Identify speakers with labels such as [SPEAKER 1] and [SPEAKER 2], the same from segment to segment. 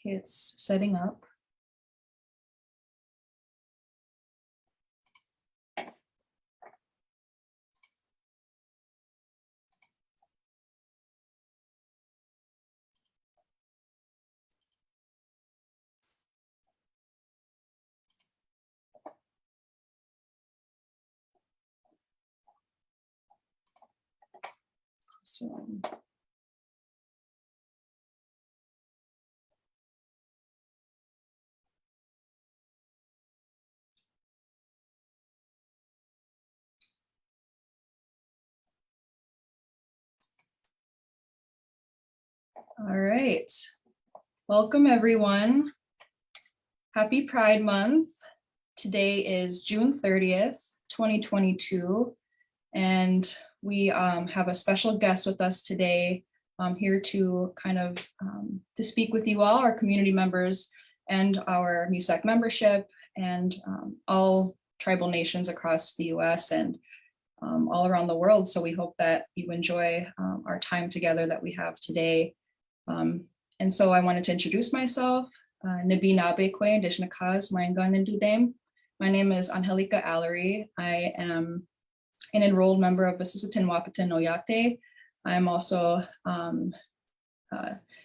[SPEAKER 1] Okay, it's setting up. So, all right, welcome everyone. Happy Pride Month. Today is June 30th, 2022, and we have a special guest with us today here to kind of to speak with you all, our community members and our MUSAC membership and all tribal nations across the US and all around the world. So we hope that you enjoy our time together that we have today. And so I wanted to introduce myself. Nabi Nabekwe, Dishnakaz, Mayangan and Dudem. My name is Angelica Allery. I am an enrolled member of the Sisseton Wahpeton Oyate. I am also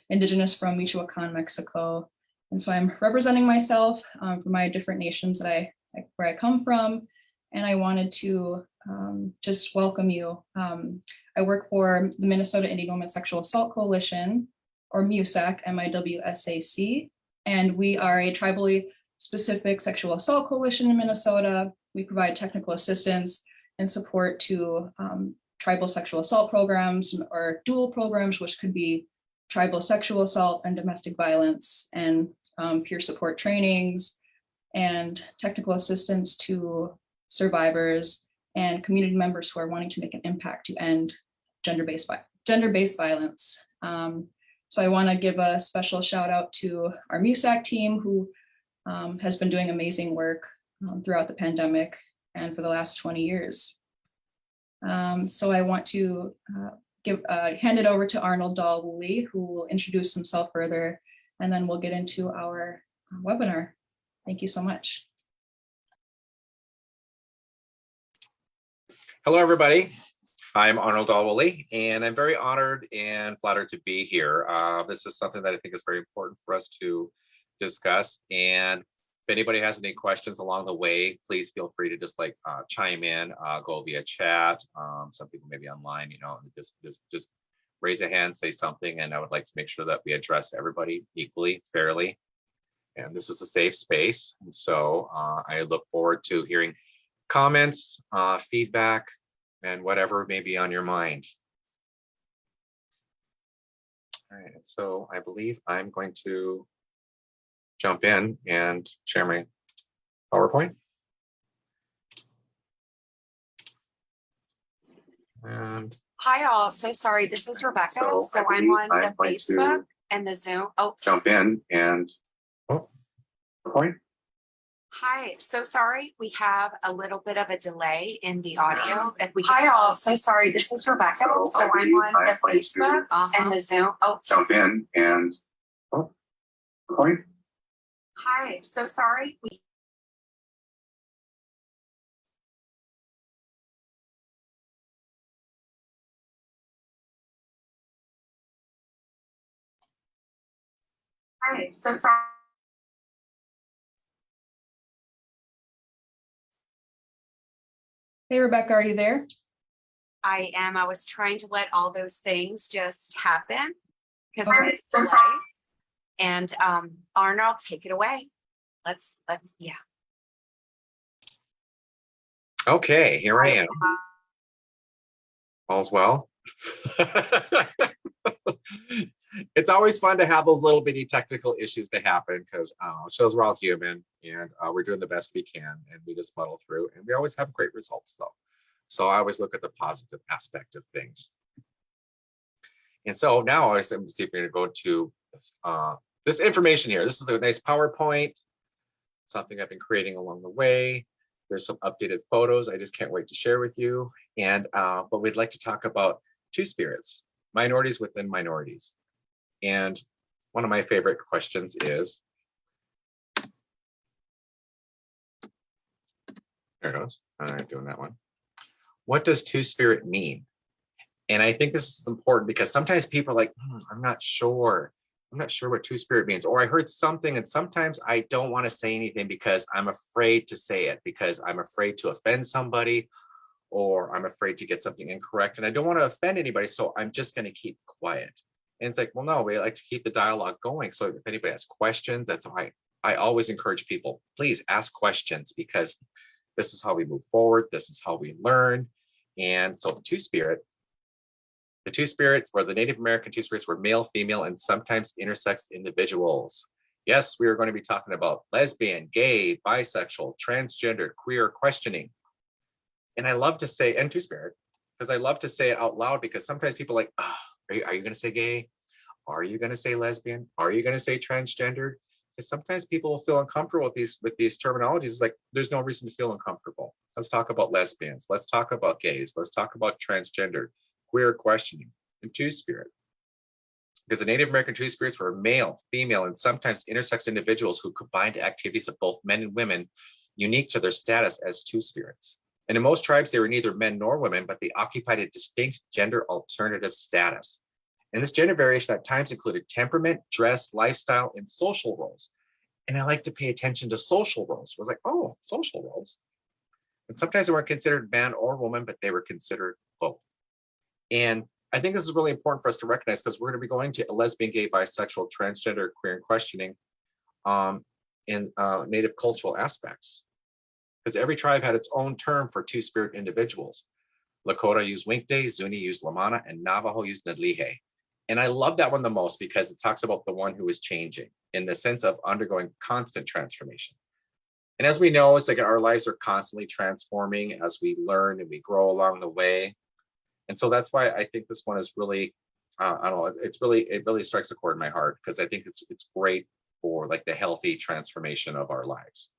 [SPEAKER 1] indigenous from Michoacan, Mexico. And so I'm representing myself for my different nations that where I come from. And I wanted to just welcome you. I work for the Minnesota Indian Women Sexual Assault Coalition, or MUSAC, MIWSAC. And we are a tribally specific sexual assault coalition in Minnesota. We provide technical assistance and support to tribal sexual assault programs or dual programs, which could be tribal sexual assault and domestic violence, and peer support trainings and technical assistance to survivors and community members who are wanting to make an impact to end gender-based violence. So I want to give a special shout out to our MUSAC team, who has been doing amazing work throughout the pandemic and for the last 20 years. So I want to hand it over to Arnold Dahl-Wooley, who will introduce himself further, and then we'll get into our webinar. Thank you so much.
[SPEAKER 2] Hello, everybody. I'm Arnold Dahl-Wooley, and I'm very honored and flattered to be here. This is something that I think is very important for us to discuss. And if anybody has any questions along the way, please feel free to just chime in, go via chat. Some people may be online, just raise a hand, say something, and I would like to make sure that we address everybody equally, fairly. And this is a safe space. And so I look forward to hearing comments, feedback, and whatever may be on your mind. All right, so I believe I'm going to jump in and share my PowerPoint. And
[SPEAKER 3] hi all, so sorry, this is Rebecca. So I'm on the Facebook and the Zoom. Oh,
[SPEAKER 2] jump in and PowerPoint.
[SPEAKER 3] Hi, so sorry, we have a little bit of a delay in the audio. If we hi all, so sorry, this is Rebecca. So I'm on the Facebook and the Zoom. Oh,
[SPEAKER 2] jump in and PowerPoint.
[SPEAKER 3] Hi, so sorry. Hi, so sorry.
[SPEAKER 1] Hey, Rebecca, are you there?
[SPEAKER 3] I am. I was trying to let all those things just happen because there's a delay. And Arnold, take it away. Let's yeah.
[SPEAKER 2] Okay, here I am. All's well. It's always fun to have those little bitty technical issues to happen, because it shows we're all human, and we're doing the best we can, and we just muddle through, and we always have great results though. So I always look at the positive aspect of things. And so now I'm going to see if we're going to go to this information here. This is a nice PowerPoint, something I've been creating along the way. There's some updated photos I just can't wait to share with you. And but we'd like to talk about two spirits, minorities within minorities. And one of my favorite questions is, there it goes. All right, doing that one. What does two-spirit mean? And I think this is important because sometimes people are like, I'm not sure. I'm not sure what two-spirit means. Or I heard something, and sometimes I don't want to say anything because I'm afraid to say it, because I'm afraid to offend somebody, or I'm afraid to get something incorrect. And I don't want to offend anybody, so I'm just going to keep quiet. And it's like, well, no, we like to keep the dialogue going. So if anybody has questions, that's why I always encourage people, please ask questions, because this is how we move forward. This is how we learn. And so the two spirits, or the Native American two spirits, were male, female, and sometimes intersex individuals. Yes, we are going to be talking about lesbian, gay, bisexual, transgender, queer questioning. And I love to say, and two spirit, because I love to say it out loud, because sometimes people are like, oh, are you going to say gay? Are you going to say lesbian? Are you going to say transgender? Because sometimes people will feel uncomfortable with these terminologies. It's like, there's no reason to feel uncomfortable. Let's talk about lesbians. Let's talk about gays. Let's talk about transgender, queer questioning, and two spirit. Because the Native American two spirits were male, female, and sometimes intersex individuals who combined activities of both men and women, unique to their status as two spirits. And in most tribes, they were neither men nor women, but they occupied a distinct gender alternative status. And this gender variation at times included temperament, dress, lifestyle, and social roles. And I like to pay attention to social roles. I was like, oh, social roles. And sometimes they weren't considered man or woman, but they were considered both. And I think this is really important for us to recognize, because we're going to be going to lesbian, gay, bisexual, transgender, queer, and questioning in Native cultural aspects. Because every tribe had its own term for two-spirit individuals. Lakota used Winkte, Zuni used Lamana, and Navajo used Nadlihe. And I love that one the most because it talks about the one who is changing, in the sense of undergoing constant transformation. And as we know, it's like our lives are constantly transforming as we learn and we grow along the way. And so that's why I think this one is really, I don't know, it really strikes a chord in my heart, because I think it's great for like the healthy transformation of our lives.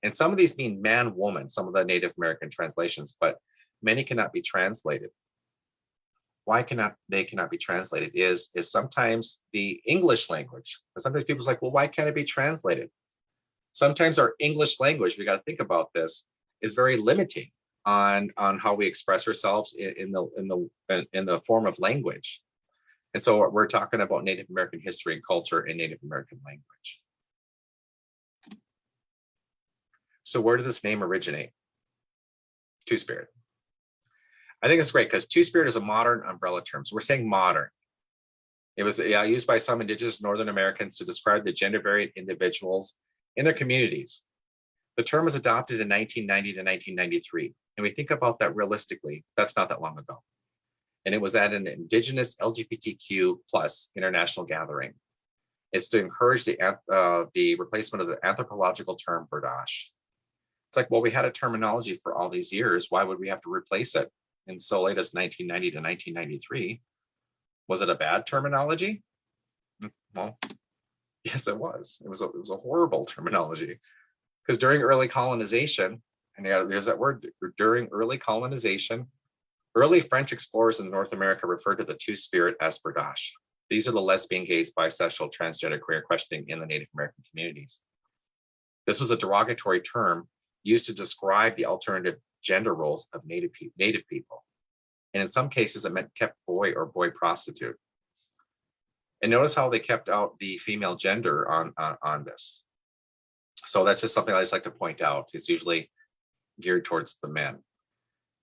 [SPEAKER 2] And some of these mean man, woman, some of the Native American translations, but many cannot be translated. Why they cannot be translated is sometimes the English language. Sometimes people's like, well, why can't it be translated? Sometimes our English language, we got to think about this, is very limiting on how we express ourselves in the form of language. And so we're talking about Native American history and culture and Native American language. So where did this name originate? Two-spirit. I think it's great because two-spirit is a modern umbrella term. So we're saying modern. It was used by some indigenous Northern Americans to describe the gender variant individuals in their communities. The term was adopted in 1990 to 1993. And we think about that realistically, that's not that long ago. And it was at an indigenous LGBTQ plus international gathering. It's to encourage the replacement of the anthropological term berdache. It's like, well, we had a terminology for all these years. Why would we have to replace it in so late as 1990 to 1993? Was it a bad terminology? Well, yes, it was. It was a horrible terminology, because during early colonization, and there's that word, during early colonization, early French explorers in North America referred to the two-spirit as berdache. These are the lesbian, gays, bisexual, transgender, queer questioning in the Native American communities. This was a derogatory term used to describe the alternative gender roles of Native people. And in some cases, it meant kept boy or boy prostitute. And notice how they kept out the female gender on this. So that's just something I just like to point out. It's usually geared towards the men.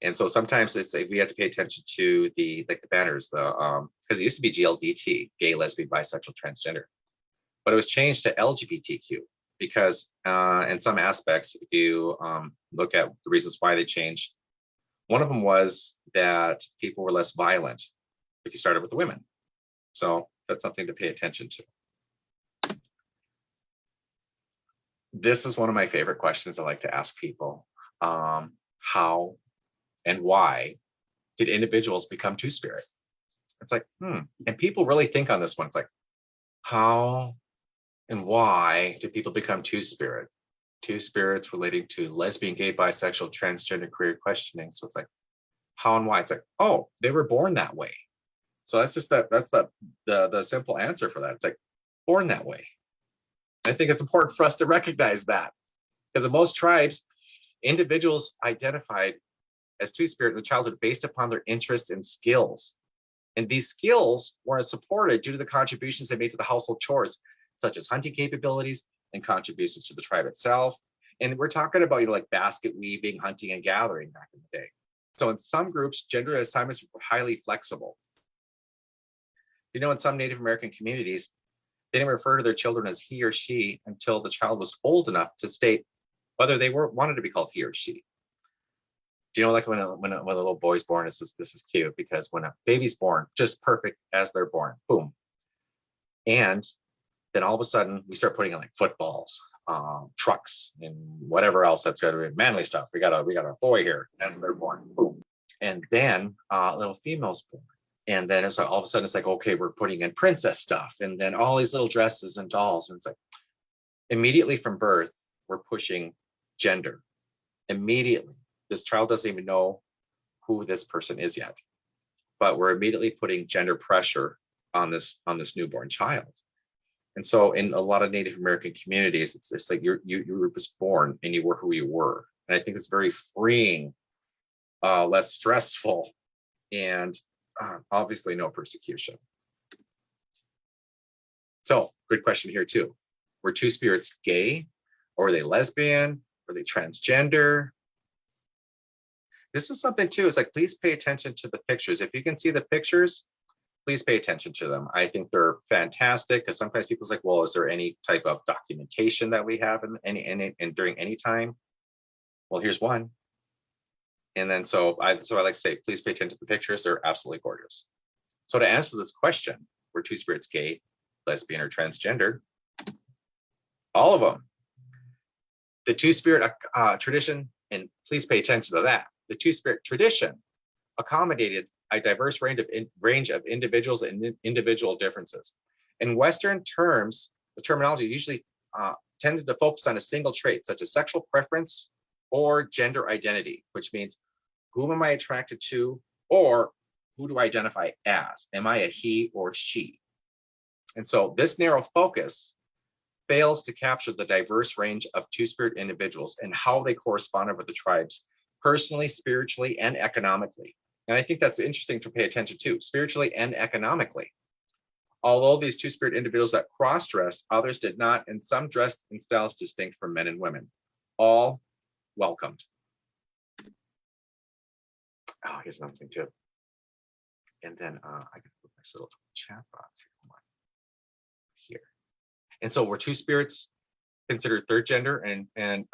[SPEAKER 2] And so sometimes we have to pay attention to the banners, because it used to be GLBT, gay, lesbian, bisexual, transgender, but it was changed to LGBTQ because in some aspects, if you look at the reasons why they changed, one of them was that people were less violent if you started with the women. So that's something to pay attention to. This is one of my favorite questions I like to ask people. How and why did individuals become two-spirit? It's like, and people really think on this one. It's like, how and why did people become two-spirit? Two spirits relating to lesbian, gay, bisexual, transgender, queer questioning. So it's like, how and why? It's like, oh, they were born that way. So that's just that's the simple answer for that. It's like, born that way. I think it's important for us to recognize that, because in most tribes, individuals identified as two-spirit in the childhood based upon their interests and skills. And these skills were supported due to the contributions they made to the household chores, such as hunting capabilities and contributions to the tribe itself. And we're talking about, like basket weaving, hunting, and gathering back in the day. So in some groups, gender assignments were highly flexible. In some Native American communities, they didn't refer to their children as he or she until the child was old enough to state whether they wanted to be called he or she. Do you know, like when a little boy's born, this is cute, because when a baby's born, just perfect as they're born, boom. And then all of a sudden we start putting in like footballs, trucks, and whatever else that's got to be manly stuff. We got a boy here as they're born, boom. And then little female's born. And then it's like, all of a sudden it's like, okay, we're putting in princess stuff, and then all these little dresses and dolls. And it's like, immediately from birth, we're pushing gender. Immediately. This child doesn't even know who this person is yet, but we're immediately putting gender pressure on this newborn child. And so in a lot of Native American communities, it's like you were just born and you were who you were. And I think it's very freeing, less stressful, and obviously no persecution. So good question here too. Were two spirits gay, or were they lesbian? Were they transgender? This is something too, it's like, please pay attention to the pictures. If you can see the pictures, please pay attention to them. I think they're fantastic, because sometimes people's like, well, is there any type of documentation that we have in during any time? Well, here's one. And then so I like to say, please pay attention to the pictures. They're absolutely gorgeous. So to answer this question, were two spirits gay, lesbian, or transgender? All of them. The two-spirit tradition, and please pay attention to that, the two-spirit tradition accommodated a diverse range of individuals and individual differences. In Western terms, the terminology usually tended to focus on a single trait, such as sexual preference or gender identity, which means, whom am I attracted to, or who do I identify as? Am I a he or she? And so this narrow focus fails to capture the diverse range of two-spirit individuals and how they corresponded with the tribes, personally, spiritually, and economically. And I think that's interesting to pay attention to, spiritually and economically. Although these two-spirit individuals that cross-dressed, others did not, and some dressed in styles distinct from men and women. All welcomed. Oh, here's another thing too. And then I can put my little chat box here. And so were two spirits considered third gender, and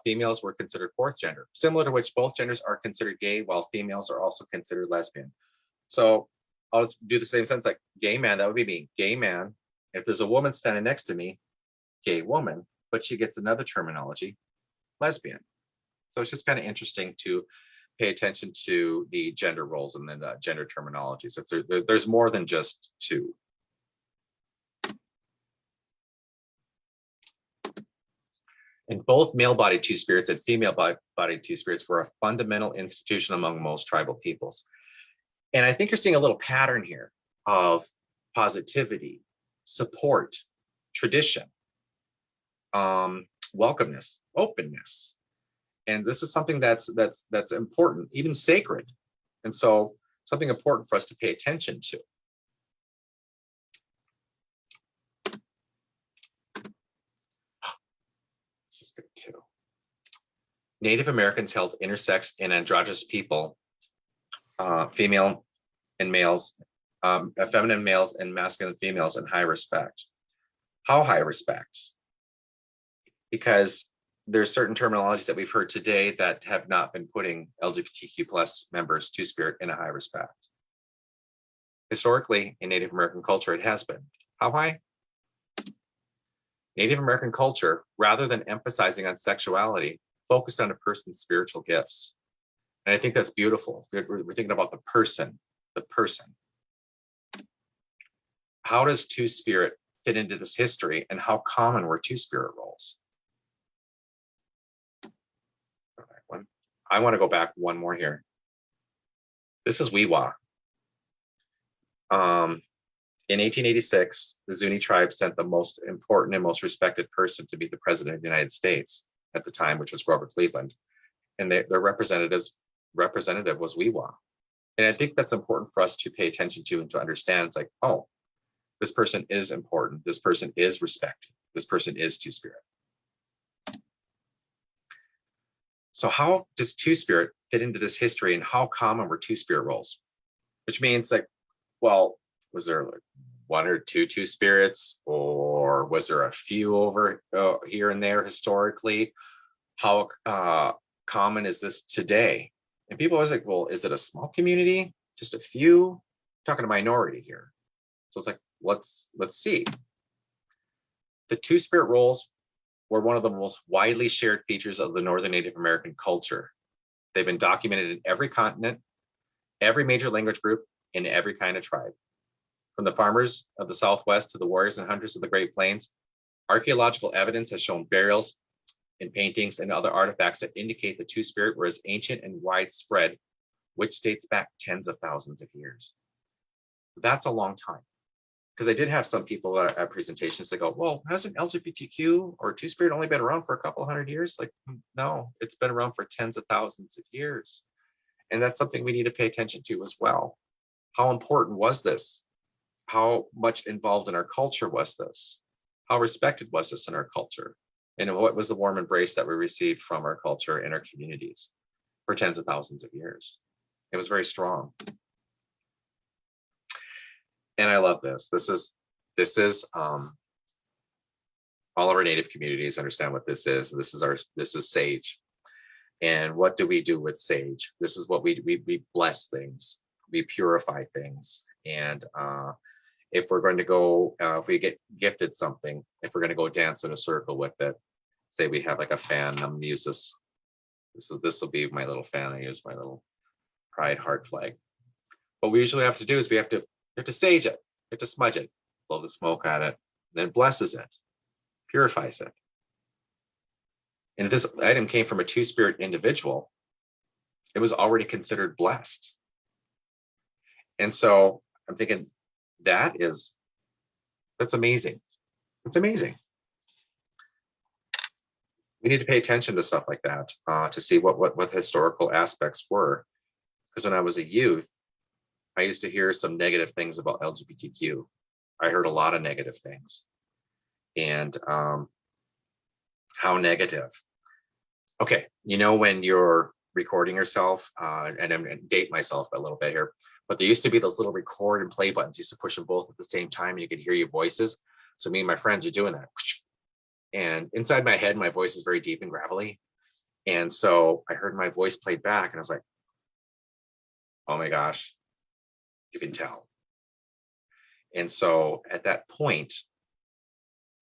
[SPEAKER 2] females were considered fourth gender, similar to which both genders are considered gay, while females are also considered lesbian. So I'll just do the same sense, like gay man, that would be me, gay man. If there's a woman standing next to me, gay woman, but she gets another terminology, lesbian. So it's just kind of interesting to pay attention to the gender roles and then gender terminologies. There's more than just two. And both male-bodied two-spirits and female-bodied two-spirits were a fundamental institution among most tribal peoples. And I think you're seeing a little pattern here of positivity, support, tradition, welcomeness, openness. And this is something that's important, even sacred. And so something important for us to pay attention to. This is good too. Native Americans held intersex and androgynous people, female and males, feminine males and masculine females in high respect. How high respect? Because there's certain terminologies that we've heard today that have not been putting LGBTQ plus members two-spirit in a high respect. Historically, in Native American culture, it has been. How high? Native American culture, rather than emphasizing on sexuality, focused on a person's spiritual gifts. And I think that's beautiful. We're thinking about the person, the person. How does two-spirit fit into this history, and how common were two-spirit roles? I want to go back one more here. This is Weewa. In 1886, the Zuni tribe sent the most important and most respected person to be the president of the United States at the time, which was Grover Cleveland, and their representative was Weewa. And I think that's important for us to pay attention to and to understand. It's like, oh, this person is important. This person is respected. This person is Two-Spirit. So how does Two-Spirit fit into this history, and how common were Two-Spirit roles? Which means like, well, was there like one or two Two-Spirits, or was there a few over here and there historically? How common is this today? And people always like, well, is it a small community? Just a few? I'm talking a minority here. So it's like, let's see. The Two-Spirit roles were one of the most widely shared features of the Northern Native American culture. They've been documented in every continent, every major language group, in every kind of tribe. From the farmers of the Southwest to the warriors and hunters of the Great Plains, archaeological evidence has shown burials in paintings and other artifacts that indicate the Two-Spirit were as ancient and widespread, which dates back tens of thousands of years. That's a long time. Because I did have some people at presentations that go, well, hasn't LGBTQ or Two-Spirit only been around for a couple hundred years? Like, no, it's been around for tens of thousands of years. And that's something we need to pay attention to as well. How important was this? How much involved in our culture was this? How respected was this in our culture? And what was the warm embrace that we received from our culture and our communities for tens of thousands of years? It was very strong. And I love this. This is all of our Native communities understand what this is. This is sage. And what do we do with sage? This is what we bless things, we purify things. And if we're going to go, if we get gifted something, if we're going to go dance in a circle with it, say we have like a fan, I'm gonna use this. This will be my little fan. I use my little pride heart flag. What we usually have to do is we have to sage it, we have to smudge it, blow the smoke at it, then blesses it, purifies it. And if this item came from a Two-Spirit individual, it was already considered blessed. And so I'm thinking that's amazing. It's amazing. We need to pay attention to stuff like that to see what historical aspects were. Because when I was a youth, I used to hear some negative things about LGBTQ. I heard a lot of negative things. And how negative. Okay, you know when you're recording yourself, and I'm gonna date myself a little bit here, but there used to be those little record and play buttons. You used to push them both at the same time and you could hear your voices. So me and my friends are doing that. And inside my head, my voice is very deep and gravelly. And so I heard my voice played back and I was like, oh my gosh, you can tell. And so at that point,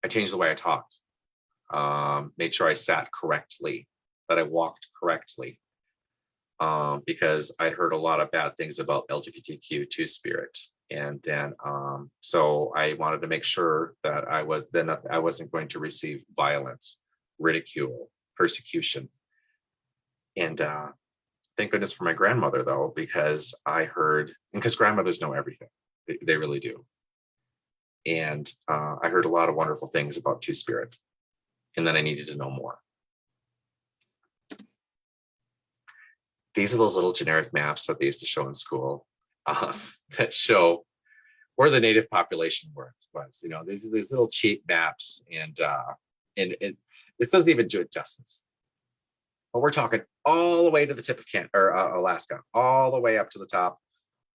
[SPEAKER 2] I changed the way I talked, made sure I sat correctly, that I walked correctly, because I'd heard a lot of bad things about LGBTQ Two-Spirit. And then, so I wanted to make sure that I wasn't going to receive violence, ridicule, persecution. And thank goodness for my grandmother though, because I heard, and because grandmothers know everything, they really do. And I heard a lot of wonderful things about Two-Spirit, and then I needed to know more. These are those little generic maps that they used to show in school that show where the Native population was. You know, these little cheap maps, and this doesn't even do it justice. But we're talking all the way to the tip of Alaska, all the way up to the top,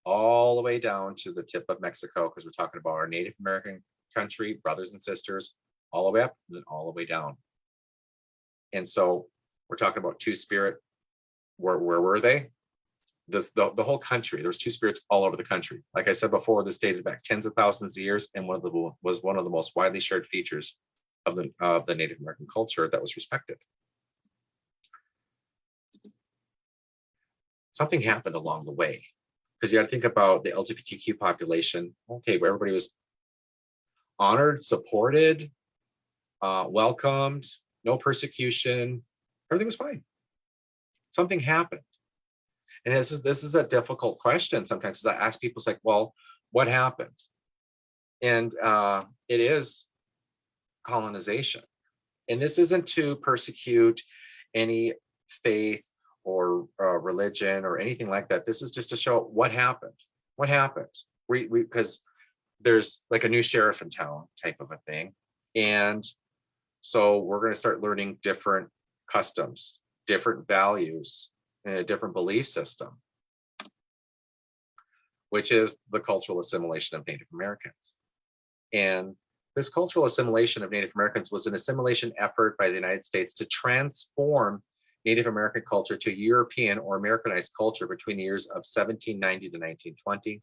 [SPEAKER 2] all the way down to the tip of Mexico, because we're talking about our Native American country, brothers and sisters, all the way up and then all the way down. And so we're talking about Two-Spirit. Where were they? The whole country. There was Two-Spirits all over the country. Like I said before, this dated back tens of thousands of years, and was one of the most widely shared features of the Native American culture that was respected. Something happened along the way, because you got to think about the LGBTQ population. Okay, where everybody was honored, supported, welcomed, no persecution, everything was fine. Something happened. And this is a difficult question sometimes, because I ask people, it's like, well, what happened? And it is colonization. And this isn't to persecute any faith or religion or anything like that. This is just to show what happened. What happened? Because there's like a new sheriff in town type of a thing. And so we're going to start learning different customs, different values, and a different belief system, which is the cultural assimilation of Native Americans. And this cultural assimilation of Native Americans was an assimilation effort by the United States to transform Native American culture to European or Americanized culture between the years of 1790 to 1920.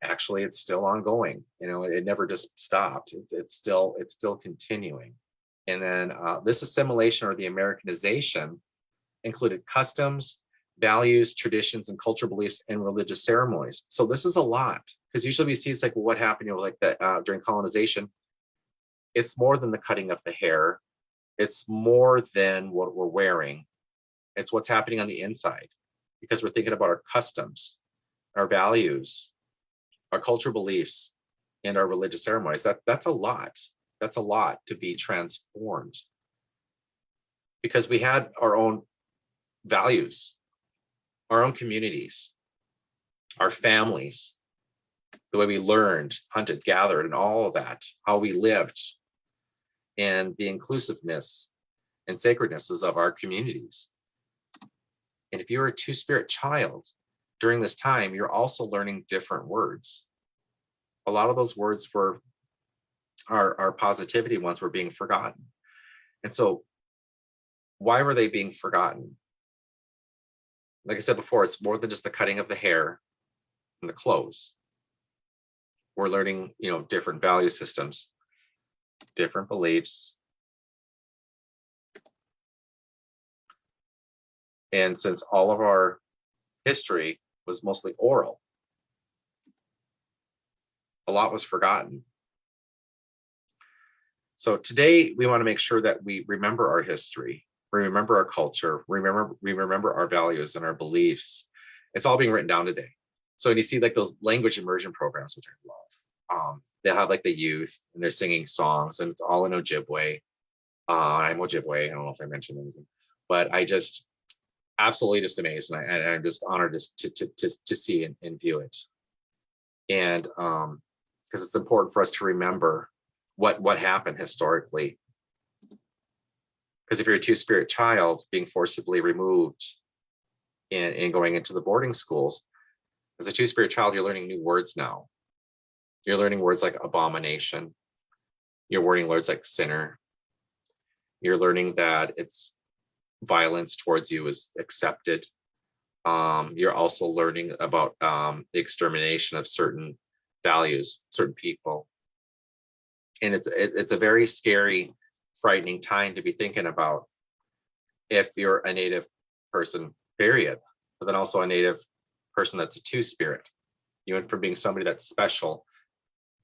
[SPEAKER 2] Actually, it's still ongoing. You know, it never just stopped. It's still continuing. And then this assimilation or the Americanization included customs, values, traditions, and cultural beliefs and religious ceremonies. So this is a lot, because usually we see it's like, well, what happened, you know, like that during colonization. It's more than the cutting of the hair. It's more than what we're wearing. It's what's happening on the inside, because we're thinking about our customs, our values, our cultural beliefs, and our religious ceremonies. That's a lot. That's a lot to be transformed, because we had our own values, our own communities, our families, the way we learned, hunted, gathered, and all of that, how we lived, and the inclusiveness and sacrednesses of our communities. And if you're a two-spirit child during this time, you're also learning different words. A lot of those words our positivity ones were being forgotten. And so why were they being forgotten? Like I said before, it's more than just the cutting of the hair and the clothes. We're learning, you know, different value systems, different beliefs. And since all of our history was mostly oral, a lot was forgotten. So today we want to make sure that we remember our history, we remember our culture, we remember our values and our beliefs. It's all being written down today. So when you see like those language immersion programs, which I love, they'll have like the youth and they're singing songs, and it's all in Ojibwe. I'm Ojibwe. I don't know if I mentioned anything, but I just absolutely just amazed, and I'm just honored to see and view it. And because it's important for us to remember what happened historically. Because if you're a two-spirit child being forcibly removed and going into the boarding schools, as a two-spirit child, you're learning new words now. You're learning words like abomination. You're learning words like sinner. You're learning that it's violence towards you is accepted. You're also learning about the extermination of certain values, certain people. And it's a very scary, frightening time to be thinking about if you're a Native person, period, but then also a Native person that's a two-spirit. You went from being somebody that's special,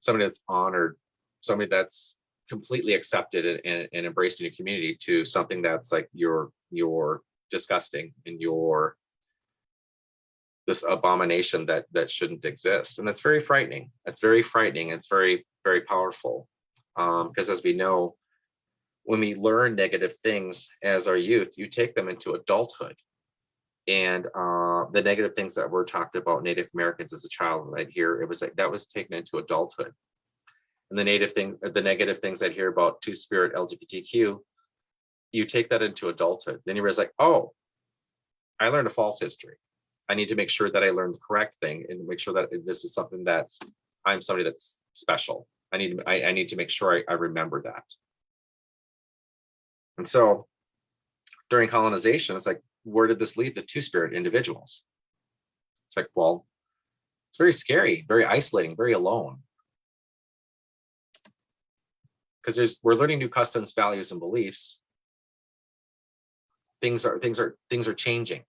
[SPEAKER 2] somebody that's honored, somebody that's completely accepted and embraced in your community, to something that's like you're disgusting and you're this abomination that shouldn't exist. And that's very frightening. That's very frightening. It's very, very powerful. Because as we know, when we learn negative things as our youth, you take them into adulthood. And the negative things that were talked about Native Americans as a child, I'd hear, it was like that was taken into adulthood. And the negative things I'd hear about two-spirit LGBTQ, you take that into adulthood. Then you realize like, oh, I learned a false history. I need to make sure that I learned the correct thing and make sure that this is something that I'm somebody that's special. I need to make sure I remember that. And so during colonization, it's like, where did this lead the two-spirit individuals? It's like, well, it's very scary, very isolating, very alone. Because we're learning new customs, values, and beliefs. Things are changing.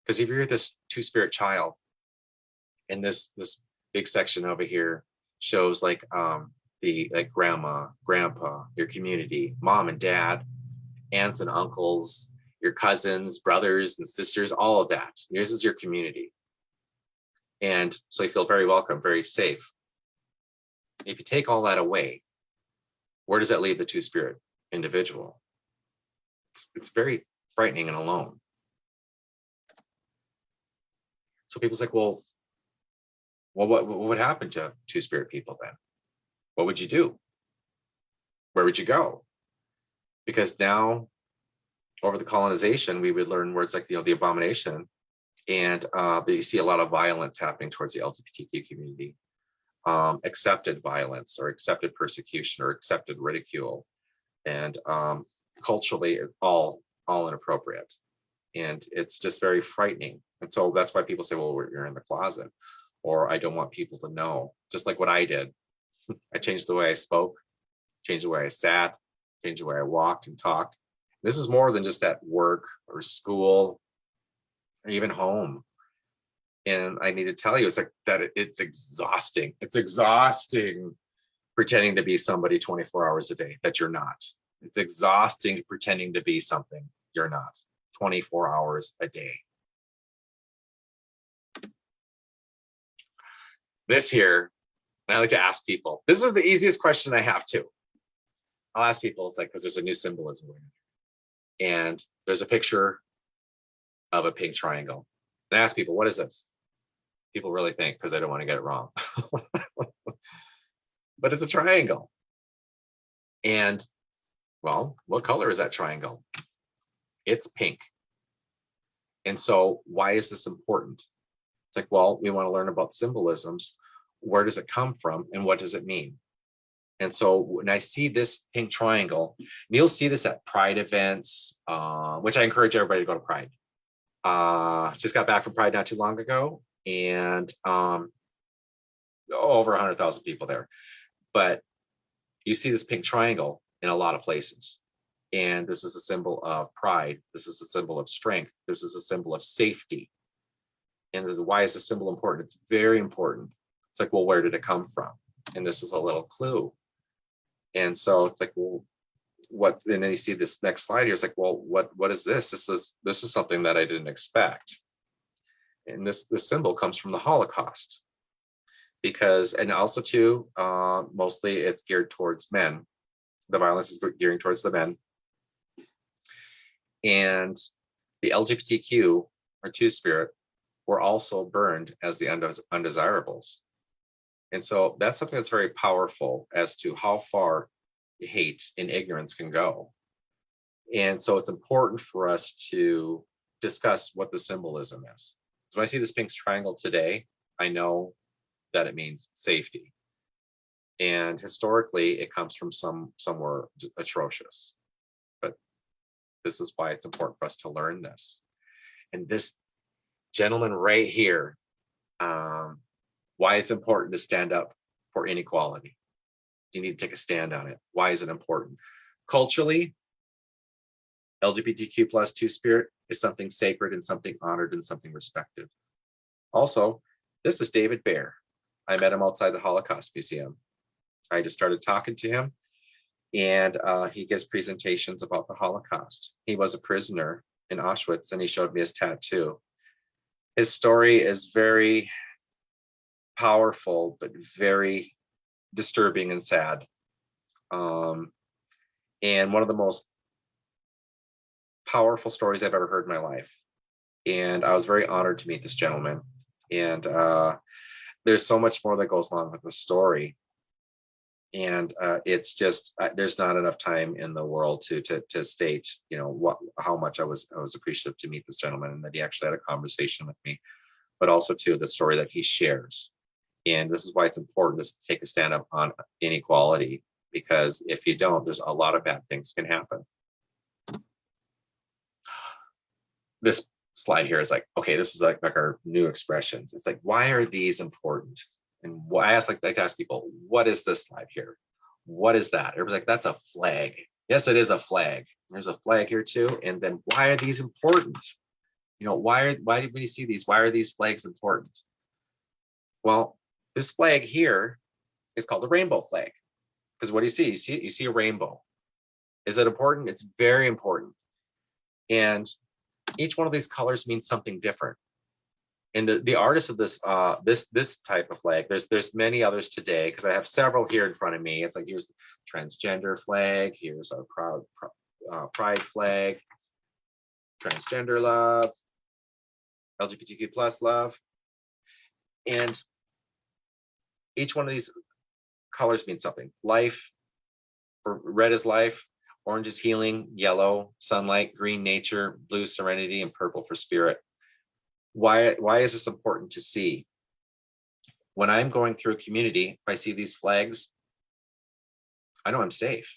[SPEAKER 2] Because if you're this two-spirit child, and this big section over here shows like the like grandma, grandpa, your community, mom and dad, aunts and uncles, your cousins, brothers and sisters, all of that. Yours is your community. And so you feel very welcome, very safe. If you take all that away, where does that leave the two-spirit individual? It's very frightening and alone. So people's like, well, what would happen to two-spirit people then? What would you do? Where would you go? Because now, over the colonization, we would learn words like, the abomination, and you see a lot of violence happening towards the LGBTQ community, accepted violence or accepted persecution or accepted ridicule, and culturally all inappropriate, and it's just very frightening. And so that's why people say, well, you're in the closet, or I don't want people to know. Just like what I did. I changed the way I spoke, changed the way I sat, changed the way I walked and talked. This is more than just at work or school, or even home. And I need to tell you, it's like that. It's exhausting. It's exhausting pretending to be somebody 24 hours a day that you're not. It's exhausting pretending to be something you're not 24 hours a day. This here, and I like to ask people, this is the easiest question I have too. I'll ask people, it's like, because there's a new symbolism going on. And there's a picture of a pink triangle. And I ask people, what is this? People really think, because they don't want to get it wrong. But it's a triangle. And, well, what color is that triangle? It's pink. And so why is this important? It's like, well, we want to learn about symbolisms. Where does it come from and what does it mean? And so when I see this pink triangle, and you'll see this at Pride events, which I encourage everybody to go to Pride. Just got back from Pride not too long ago, and over 100,000 people there. But you see this pink triangle in a lot of places. And this is a symbol of pride. This is a symbol of strength. This is a symbol of safety. And this is why is the symbol important? It's very important. It's like, well, where did it come from? And this is a little clue. And so it's like, well, what? And then you see this next slide here. It's like, well, what is this? This is something that I didn't expect. And this symbol comes from the Holocaust, because, and also too, mostly it's geared towards men. The violence is gearing towards the men, and the LGBTQ or two-spirit were also burned as the undesirables. And so that's something that's very powerful as to how far hate and ignorance can go. And so it's important for us to discuss what the symbolism is. So when I see this pink triangle today, I know that it means safety. And historically, it comes from somewhere atrocious. But this is why it's important for us to learn this. And this gentleman right here, why it's important to stand up for inequality. You need to take a stand on it. Why is it important? Culturally, LGBTQ plus two-spirit is something sacred and something honored and something respected. Also, this is David Baer. I met him outside the Holocaust Museum. I just started talking to him, and he gives presentations about the Holocaust. He was a prisoner in Auschwitz, and he showed me his tattoo. His story is very powerful, but very disturbing and sad. And one of the most powerful stories I've ever heard in my life. And I was very honored to meet this gentleman. And there's so much more that goes along with the story. And it's just, there's not enough time in the world to state, how much I was appreciative to meet this gentleman, and that he actually had a conversation with me, but also too the story that he shares. And this is why it's important to take a stand up on inequality, because if you don't, there's a lot of bad things can happen. This slide here is like, okay, this is like our new expressions. It's like, why are these important? And why I like to ask people, what is this slide here? What is that? Everybody's like, that's a flag. Yes, it is a flag. There's a flag here too. And then why are these important? Why did we see these? Why are these flags important? Well, this flag here is called a rainbow flag, because what do you see? You see a rainbow. Is it important? It's very important. And each one of these colors means something different. And the artist of this this type of flag, there's many others today, because I have several here in front of me. It's like, here's the transgender flag, here's our pride flag, transgender love, LGBTQ plus love, and each one of these colors means something. Life, for red is life, orange is healing, yellow sunlight, green nature, blue serenity, and purple for spirit. Why is this important to see? When I'm going through a community, if I see these flags, I know I'm safe.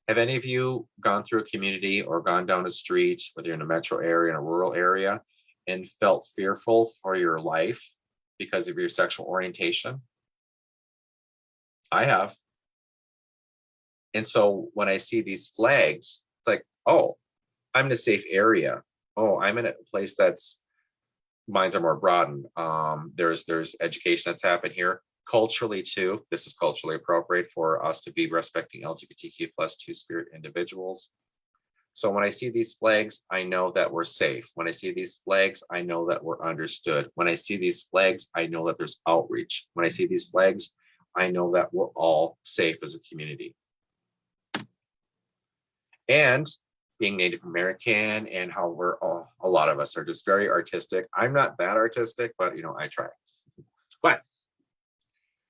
[SPEAKER 2] Have any of you gone through a community or gone down a street, whether you're in a metro area, in a rural area, and felt fearful for your life because of your sexual orientation? I have. And so when I see these flags, it's like, oh, I'm in a safe area. Oh, I'm in a place that's, minds are more broadened. There's education that's happened here. Culturally too, this is culturally appropriate for us to be respecting LGBTQ plus two-spirit individuals. So when I see these flags, I know that we're safe. When I see these flags, I know that we're understood. When I see these flags, I know that there's outreach. When I see these flags, I know that we're all safe as a community. And being Native American, and how we're all, a lot of us are just very artistic. I'm not that artistic, but I try. But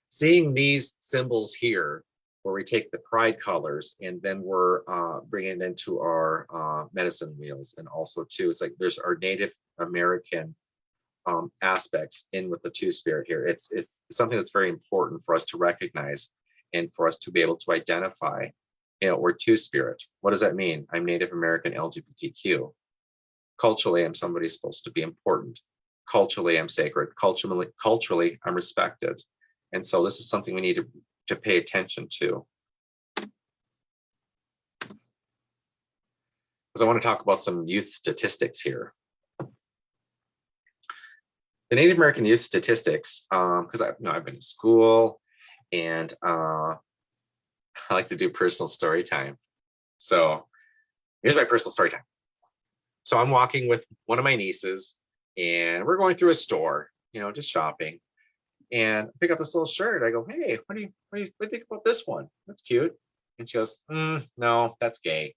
[SPEAKER 2] seeing these symbols here, where we take the pride colors and then we're bringing it into our medicine wheels, and also too, it's like there's our Native American aspects in with the two-spirit here. It's something that's very important for us to recognize and for us to be able to identify. We're two-spirit. What does that mean? I'm Native American LGBTQ. Culturally, I'm somebody supposed to be important. Culturally, I'm sacred. Culturally, I'm respected. And so this is something we need to pay attention to. Because I want to talk about some youth statistics here. The Native American youth statistics, because I've been in school, and I like to do personal story time. So here's my personal story time. So I'm walking with one of my nieces, and we're going through a store, just shopping, and I pick up this little shirt. I go, hey, what do you think about this one? That's cute. And she goes, no, that's gay.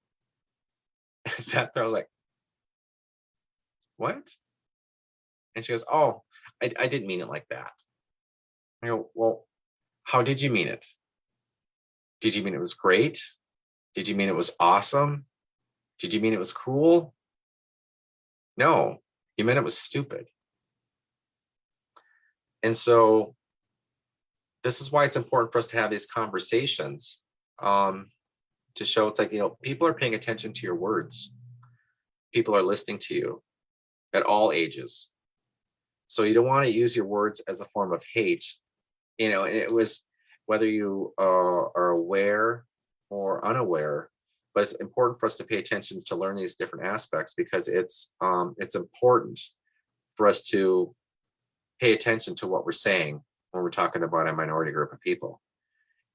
[SPEAKER 2] I sat there, I was like, what? And she goes, oh, I didn't mean it like that. I go, well, how did you mean it? Did you mean it was great? Did you mean it was awesome? Did you mean it was cool? No, you meant it was stupid. And so this is why it's important for us to have these conversations, to show it's like, people are paying attention to your words. People are listening to you at all ages. So you don't want to use your words as a form of hate. And it was, whether you are aware or unaware, but it's important for us to pay attention to learn these different aspects, because it's important for us to pay attention to what we're saying when we're talking about a minority group of people.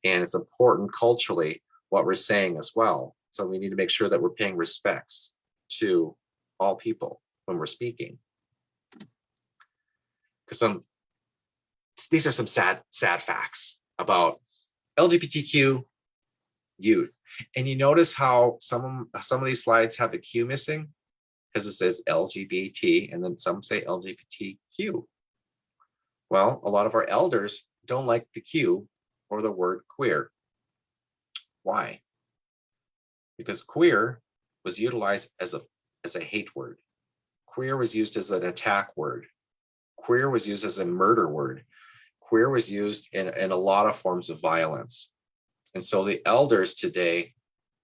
[SPEAKER 2] And it's important culturally what we're saying as well. So we need to make sure that we're paying respects to all people when we're speaking. Because these are some sad facts about LGBTQ youth. And you notice how some of these slides have the Q missing, because it says LGBT and then some say LGBTQ. Well, a lot of our elders don't like the Q or the word queer. Why? Because queer was utilized as a hate word. Queer was used as an attack word. Queer was used as a murder word. Queer was used in a lot of forms of violence. And so the elders today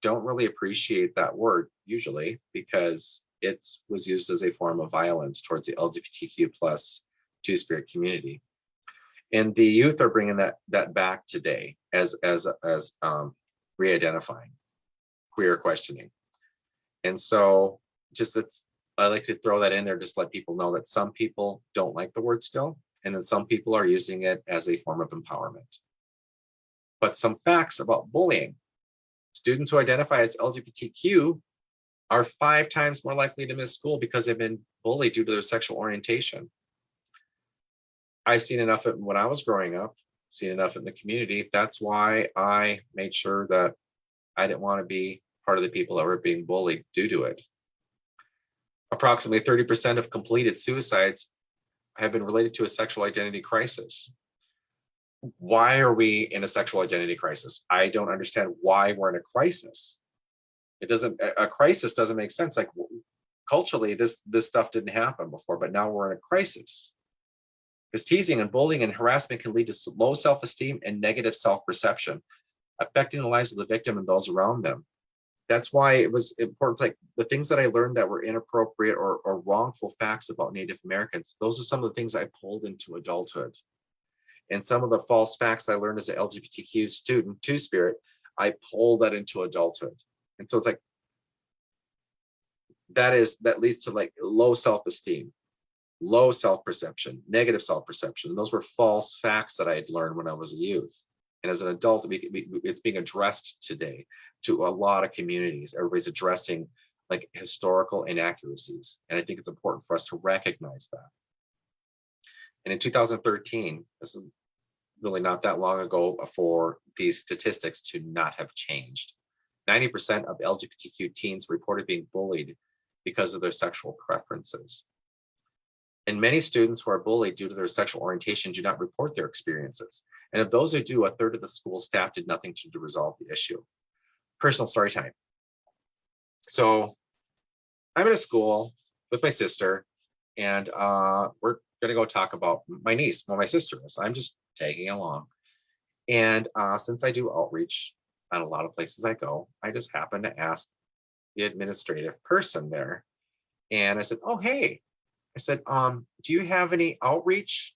[SPEAKER 2] don't really appreciate that word usually, because it was used as a form of violence towards the LGBTQ plus two-spirit community. And the youth are bringing that back today as re-identifying, queer questioning. And so I like to throw that in there, just let people know that some people don't like the word still, and then some people are using it as a form of empowerment. But some facts about bullying: students who identify as LGBTQ are 5 times more likely to miss school because they've been bullied due to their sexual orientation. I've seen enough of it when I was growing up, seen enough in the community. That's why I made sure that I didn't want to be part of the people that were being bullied due to it. Approximately 30% of completed suicides have been related to a sexual identity crisis. Why are we in a sexual identity crisis? I don't understand why we're in a crisis. A crisis doesn't make sense. Like, culturally, this stuff didn't happen before, but now we're in a crisis. Because teasing and bullying and harassment can lead to low self-esteem and negative self-perception, affecting the lives of the victim and those around them. That's why it was important, like the things that I learned that were inappropriate or wrongful facts about Native Americans, those are some of the things I pulled into adulthood. And some of the false facts I learned as an LGBTQ student, two-spirit, I pulled that into adulthood. And so it's like, that leads to like low self-esteem, low self-perception, negative self-perception. Those were false facts that I had learned when I was a youth. And as an adult, it's being addressed today to a lot of communities. Everybody's addressing like historical inaccuracies. And I think it's important for us to recognize that. And in 2013, this is really not that long ago for these statistics to not have changed. 90% of LGBTQ teens reported being bullied because of their sexual preferences. And many students who are bullied due to their sexual orientation do not report their experiences. And of those who do, a third of the school staff did nothing to resolve the issue. Personal story time. So I'm in a school with my sister, and we're going to go talk about my niece, well, my sister is. I'm just tagging along. And since I do outreach on a lot of places I go, I just happen to ask the administrative person there. And I said, oh, hey, I said, do you have any outreach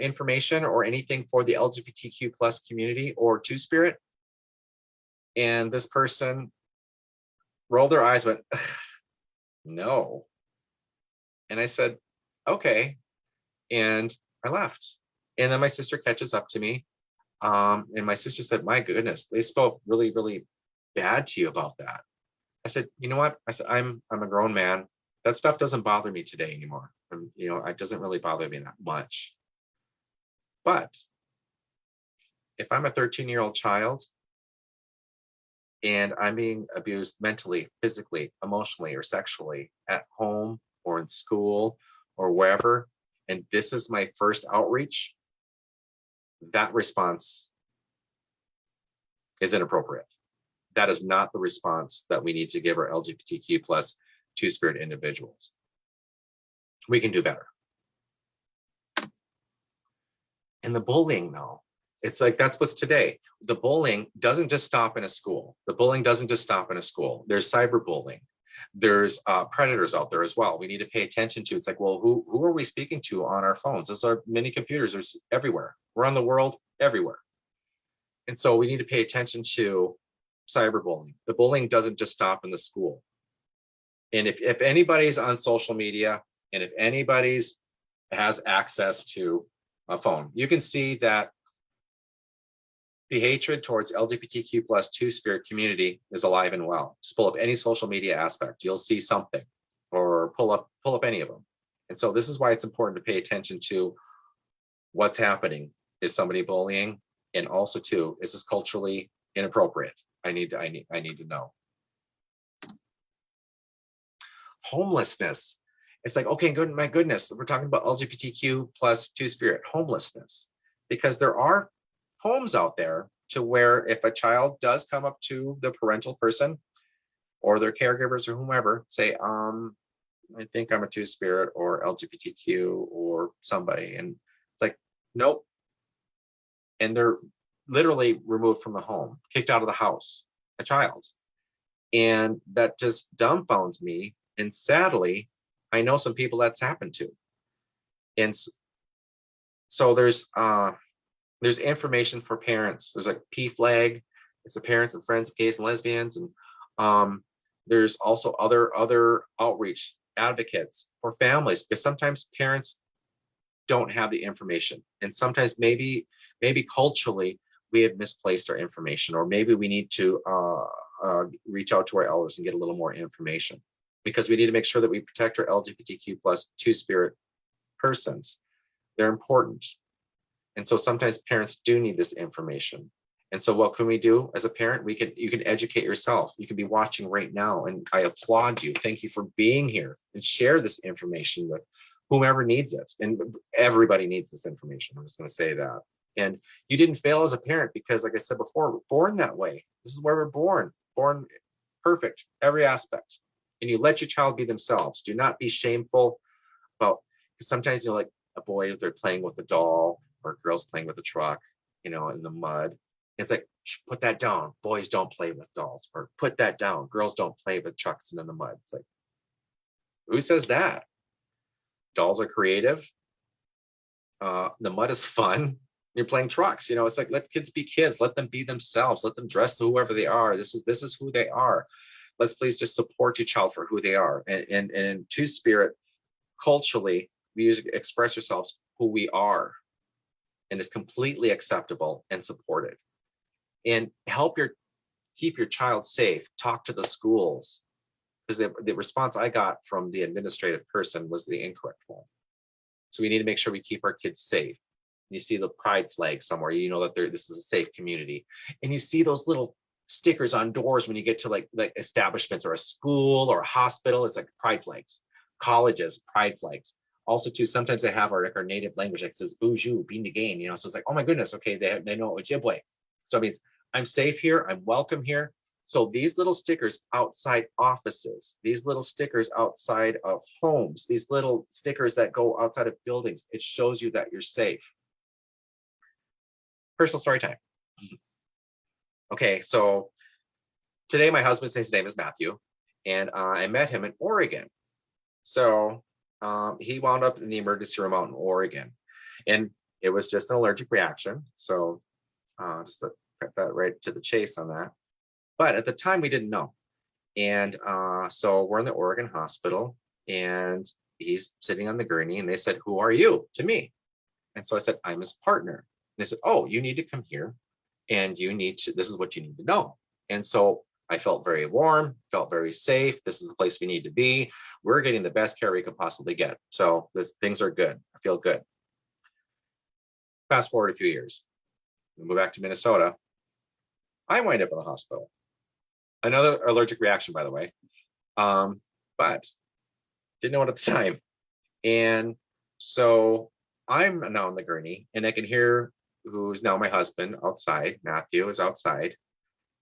[SPEAKER 2] information or anything for the LGBTQ plus community or two-spirit? And this person rolled their eyes, went, no. And I said, okay. And I left. And then my sister catches up to me. And my sister said, my goodness, they spoke really, really bad to you about that. I said, you know what? I said, I'm a grown man. That stuff doesn't bother me today anymore. It doesn't really bother me that much. But if I'm a 13-year-old child and I'm being abused mentally, physically, emotionally, or sexually at home or in school or wherever, and this is my first outreach, that response is inappropriate. That is not the response that we need to give our LGBTQ plus two-spirit individuals. We can do better. And the bullying, though, it's like, that's what's today. The bullying doesn't just stop in a school. The bullying doesn't just stop in a school. There's cyberbullying. There's predators out there as well. We need to pay attention to. It's like, well, who are we speaking to on our phones? Those are mini computers. There's everywhere. We're on the world everywhere. And so we need to pay attention to cyberbullying. The bullying doesn't just stop in the school. And if anybody's on social media, and if anybody's has access to a phone, you can see that the hatred towards LGBTQ plus two-spirit community is alive and well. Just pull up any social media aspect, you'll see something, or pull up any of them. And so this is why it's important to pay attention to what's happening. Is somebody bullying? And also too, is this culturally inappropriate? I need to know. Homelessness. It's like, okay, good, my goodness, we're talking about LGBTQ plus two-spirit homelessness, because there are homes out there to where if a child does come up to the parental person or their caregivers or whomever, say, I think I'm a two-spirit or LGBTQ or somebody, and it's like, nope. And they're literally removed from the home, kicked out of the house, a child. And that just dumbfounds me. And sadly, I know some people that's happened to. And so there's information for parents. There's like PFLAG, it's the parents and friends of gays and lesbians. And there's also other outreach advocates for families, because sometimes parents don't have the information. And sometimes maybe culturally we have misplaced our information, or maybe we need to reach out to our elders and get a little more information. because we need to make sure that we protect our LGBTQ plus two-spirit persons. They're important. And so sometimes parents do need this information. And so what can we do as a parent? You can educate yourself. You can be watching right now, and I applaud you. Thank you for being here, and share this information with whomever needs it. And everybody needs this information. I'm just going to say that. And you didn't fail as a parent because, like I said before, we're born that way. This is where we're born perfect, every aspect. And you let your child be themselves. Do not be shameful about, because sometimes, like a boy, they're playing with a doll, or girls playing with a truck, in the mud. It's like, put that down. Boys don't play with dolls. Or put that down. Girls don't play with trucks and in the mud. It's like, who says that? Dolls are creative. The mud is fun. You're playing trucks. It's like, let kids be kids. Let them be themselves. Let them dress to whoever they are. This is who they are. Let's please just support your child for who they are. And in two-spirit, culturally, we usually express ourselves who we are. And it's completely acceptable and supported. And keep your child safe. Talk to the schools, because the response I got from the administrative person was the incorrect one. So we need to make sure we keep our kids safe. You see the pride flag somewhere, that this is a safe community. And you see those little stickers on doors when you get to like establishments or a school or a hospital. It's like pride flags. Colleges, pride flags. Also, too, sometimes they have our native language that says "Bonjour," "Being again," So it's like, oh my goodness, okay, they know Ojibwe. So it means I'm safe here, I'm welcome here. So these little stickers outside offices, these little stickers outside of homes, these little stickers that go outside of buildings, it shows you that you're safe. Personal story time. Okay, so today my husband's name is Matthew, and I met him in Oregon. So he wound up in the emergency room out in Oregon, and it was just an allergic reaction. So just to cut that right to the chase on that. But at the time we didn't know. And so we're in the Oregon hospital, and he's sitting on the gurney, and they said, "Who are you?" to me. And so I said, "I'm his partner." And they said, "Oh, you need to come here, and this is what you need to know." And so I felt very warm, felt very safe. This is the place we need to be. We're getting the best care we could possibly get. So things are good. I feel good. Fast forward a few years. We move back to Minnesota. I wind up in the hospital. Another allergic reaction, by the way. But didn't know it at the time. And so I'm now on the gurney, and I can hear who's now my husband outside. Matthew is outside.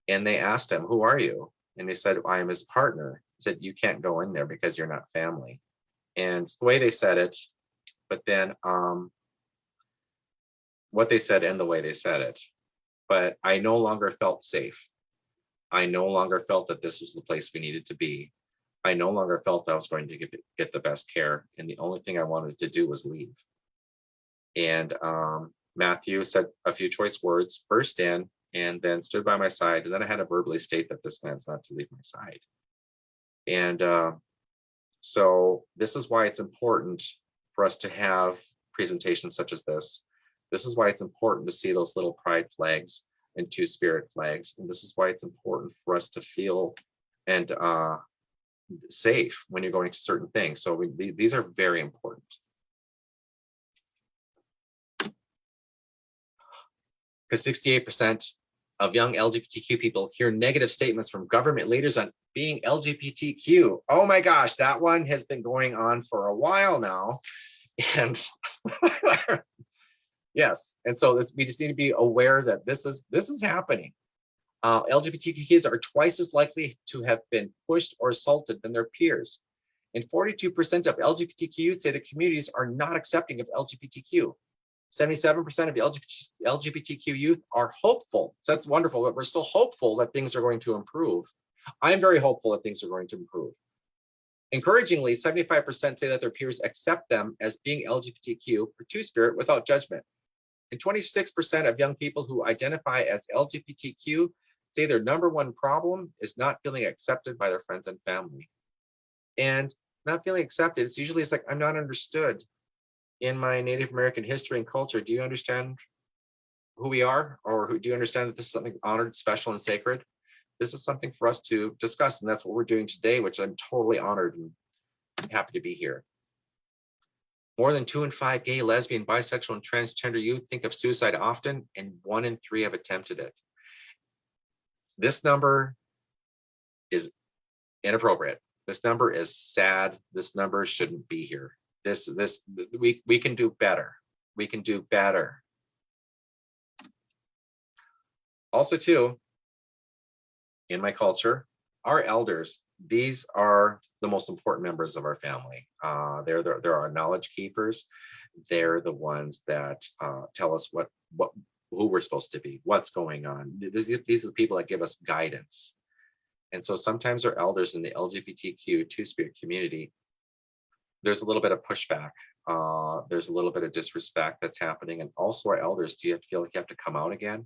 [SPEAKER 2] And they asked him, "Who are you?" And they said, "I am his partner." He said, "You can't go in there because you're not family." And it's the way they said it, but then what they said and the way they said it. But I no longer felt safe. I no longer felt that this was the place we needed to be. I no longer felt I was going to get the best care. And the only thing I wanted to do was leave. And Matthew said a few choice words, burst in, and then stood by my side. And then I had to verbally state that this man's not to leave my side. And so this is why it's important for us to have presentations such as this. This is why it's important to see those little pride flags and two-spirit flags. And this is why it's important for us to feel and safe when you're going to certain things. So these are very important. Because 68% of young LGBTQ people hear negative statements from government leaders on being LGBTQ. Oh my gosh, that one has been going on for a while now. And yes, and so we just need to be aware that this is happening. LGBTQ kids are twice as likely to have been pushed or assaulted than their peers. And 42% of LGBTQ youth say the communities are not accepting of LGBTQ. 77% of LGBTQ youth are hopeful. So that's wonderful, but we're still hopeful that things are going to improve. I'm very hopeful that things are going to improve. Encouragingly, 75% say that their peers accept them as being LGBTQ or two-spirit without judgment. And 26% of young people who identify as LGBTQ say their number one problem is not feeling accepted by their friends and family. And not feeling accepted, it's like, I'm not understood in my Native American history and culture. Do you understand who we are? Or do you understand that this is something honored, special, and sacred? this is something for us to discuss, and that's what we're doing today, which I'm totally honored and happy to be here. More than 2 in 5 gay, lesbian, bisexual, and transgender youth think of suicide often, and 1 in 3 have attempted it. This number is inappropriate. This number is sad. This number shouldn't be here. We can do better. We can do better. Also, too, in my culture, our elders, these are the most important members of our family. They're our knowledge keepers. They're the ones that tell us who we're supposed to be, what's going on. These are the people that give us guidance. And so sometimes our elders in the LGBTQ two-spirit community, there's a little bit of pushback. There's a little bit of disrespect that's happening. And also our elders, do you feel like you have to come out again?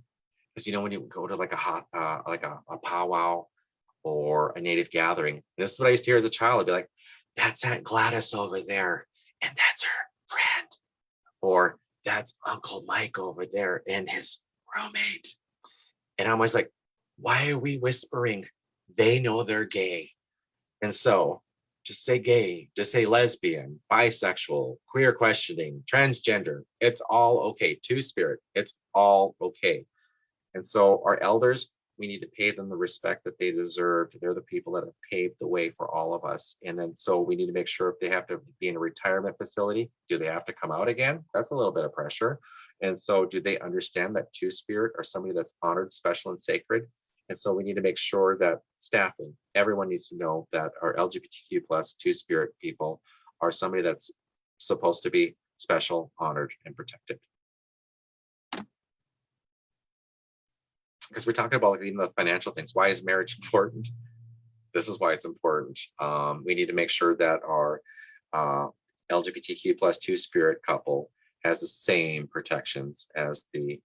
[SPEAKER 2] Because when you go to like a powwow or a native gathering, this is what I used to hear as a child. I'd be like, that's Aunt Gladys over there, and that's her friend. Or that's Uncle Mike over there and his roommate. And I'm always like, why are we whispering? They know they're gay. And so just say gay, just say lesbian, bisexual, queer questioning, transgender. It's all okay. Two-spirit, it's all okay. And so our elders, we need to pay them the respect that they deserve. They're the people that have paved the way for all of us. And then so we need to make sure if they have to be in a retirement facility, do they have to come out again? That's a little bit of pressure. And so do they understand that two-spirit are somebody that's honored, special, and sacred? And so we need to make sure that staffing, everyone needs to know that our LGBTQ plus two-spirit people are somebody that's supposed to be special, honored, and protected. Because we're talking about even the financial things. Why is marriage important? This is why it's important. We need to make sure that our LGBTQ plus two-spirit couple has the same protections as the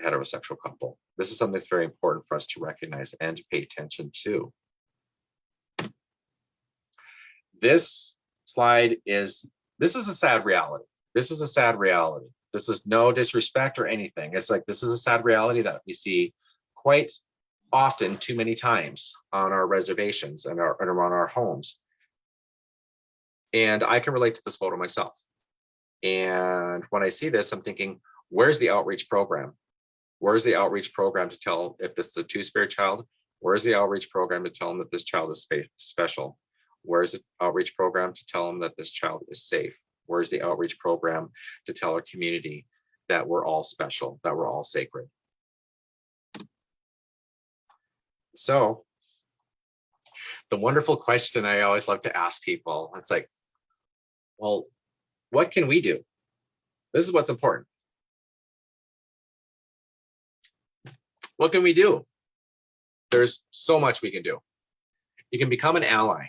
[SPEAKER 2] heterosexual couple. This is something that's very important for us to recognize and to pay attention to. This slide this is a sad reality. This is a sad reality. This is no disrespect or anything. It's like, this is a sad reality that we see quite often, too many times on our reservations and around our homes. And I can relate to this photo myself. And when I see this, I'm thinking, where's the outreach program? Where's the outreach program to tell if this is a two-spirit child? Where's the outreach program to tell them that this child is special? Where's the outreach program to tell them that this child is safe? Where's the outreach program to tell our community that we're all special, that we're all sacred? So the wonderful question I always love to ask people, it's like, well, what can we do? This is what's important. What can we do? There's so much we can do. You can become an ally.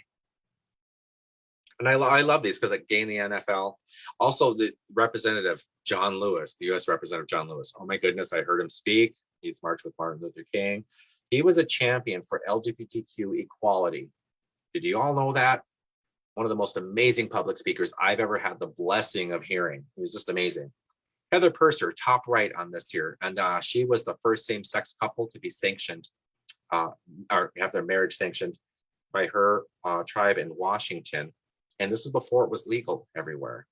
[SPEAKER 2] And I love these because like gay in the NFL. Also the representative, John Lewis, the US Representative John Lewis. Oh my goodness, I heard him speak. He's marched with Martin Luther King. He was a champion for LGBTQ equality. Did you all know that? One of the most amazing public speakers I've ever had the blessing of hearing. He was just amazing. Heather Purser, top right on this here. And she was the first same-sex couple to be sanctioned or have their marriage sanctioned by her tribe in Washington. And this is before it was legal everywhere.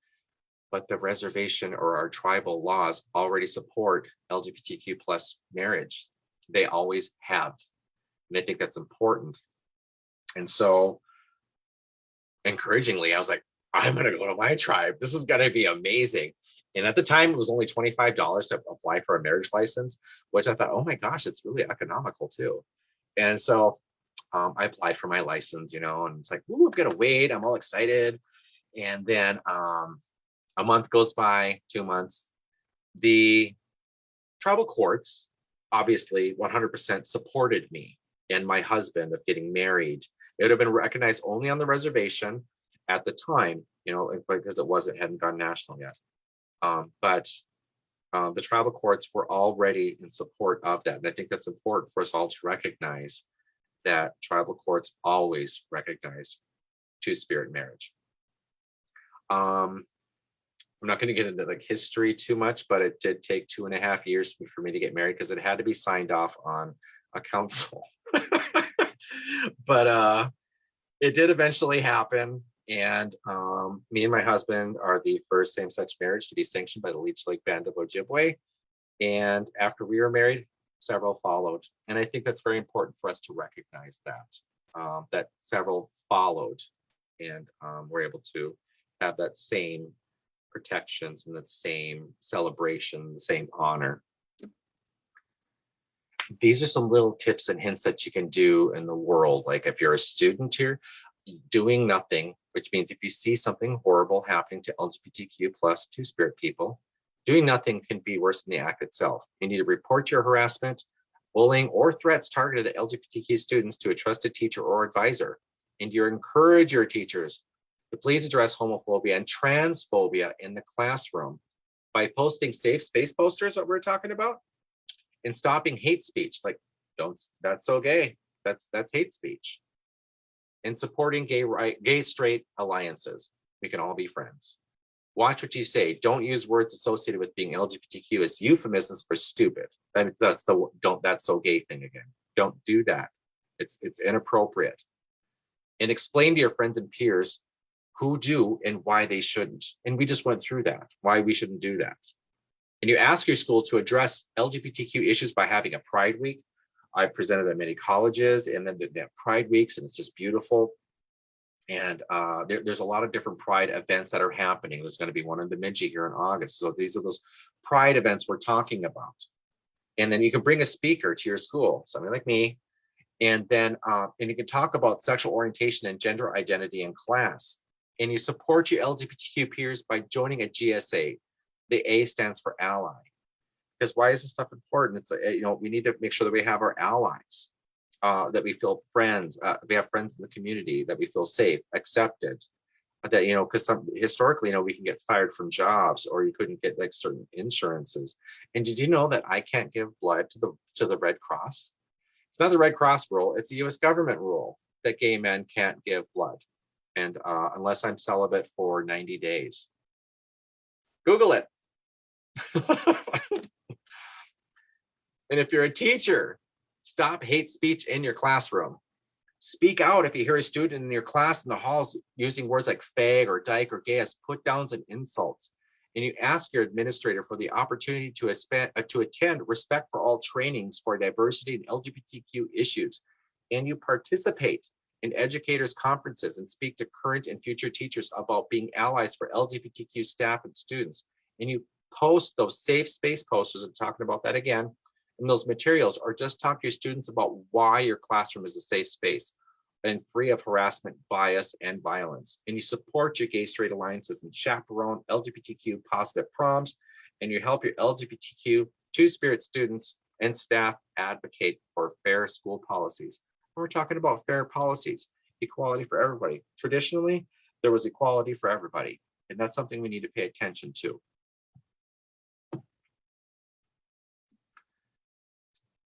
[SPEAKER 2] But the reservation or our tribal laws already support LGBTQ plus marriage. They always have. And I think that's important. And so encouragingly, I was like, I'm going to go to my tribe. This is going to be amazing. And at the time, it was only $25 to apply for a marriage license, which I thought, oh my gosh, it's really economical too. And so I applied for my license, and it's like, ooh, I'm going to wait. I'm all excited. And then a month goes by, 2 months. The tribal courts obviously 100% supported me and my husband of getting married. It would have been recognized only on the reservation at the time, because it hadn't gone national yet. But the tribal courts were already in support of that. And I think that's important for us all to recognize that tribal courts always recognized two-spirit marriage. I'm not going to get into like history too much, but it did take 2.5 years for me to get married because it had to be signed off on a council. But it did eventually happen. And me and my husband are the first same-sex marriage to be sanctioned by the Leech Lake Band of Ojibwe. And after we were married, several followed. And I think that's very important for us to recognize that several followed and were able to have that same protections and that same celebration, the same honor. These are some little tips and hints that you can do in the world. Like if you're a student here, doing nothing, which means if you see something horrible happening to LGBTQ plus two-spirit people, doing nothing can be worse than the act itself. You need to report your harassment, bullying, or threats targeted at LGBTQ students to a trusted teacher or advisor. And you encourage your teachers to please address homophobia and transphobia in the classroom by posting safe space posters, what we're talking about, and stopping hate speech, like that's so gay, that's hate speech, and supporting gay straight alliances. We can all be friends. Watch what you say. Don't use words associated with being LGBTQ as euphemisms for stupid. That's the don't that's so gay thing again. Don't do that. It's inappropriate. And explain to your friends and peers who do and why they shouldn't. And we just went through that, why we shouldn't do that. And you ask your school to address LGBTQ issues by having a Pride Week. I presented at many colleges, and then they have Pride Weeks, and it's just beautiful. And there's a lot of different Pride events that are happening. There's going to be one in Bemidji here in August. So these are those Pride events we're talking about. And then you can bring a speaker to your school, somebody like me, and then and you can talk about sexual orientation and gender identity in class. And you support your LGBTQ peers by joining a GSA. The A stands for ally. Because why is this stuff important? It's we need to make sure that we have our allies, that we feel friends, we have friends in the community, that we feel safe, accepted. That because historically, we can get fired from jobs, or you couldn't get like certain insurances. And did you know that I can't give blood to the Red Cross? It's not the Red Cross rule; it's the U.S. government rule that gay men can't give blood, and unless I'm celibate for 90 days. Google it. And if you're a teacher, stop hate speech in your classroom. Speak out if you hear a student in your class in the halls using words like fag or dyke or gay as put downs and insults. And you ask your administrator for the opportunity to attend Respect for All trainings for diversity and LGBTQ issues. And you participate in educators' conferences and speak to current and future teachers about being allies for LGBTQ staff and students. And you post those safe space posters, and talking about that again, and those materials, or just talk to your students about why your classroom is a safe space and free of harassment, bias, and violence. And you support your gay straight alliances and chaperone LGBTQ positive proms, and you help your LGBTQ two-spirit students and staff advocate for fair school policies. And we're talking about fair policies, equality for everybody. Traditionally, there was equality for everybody, and that's something we need to pay attention to.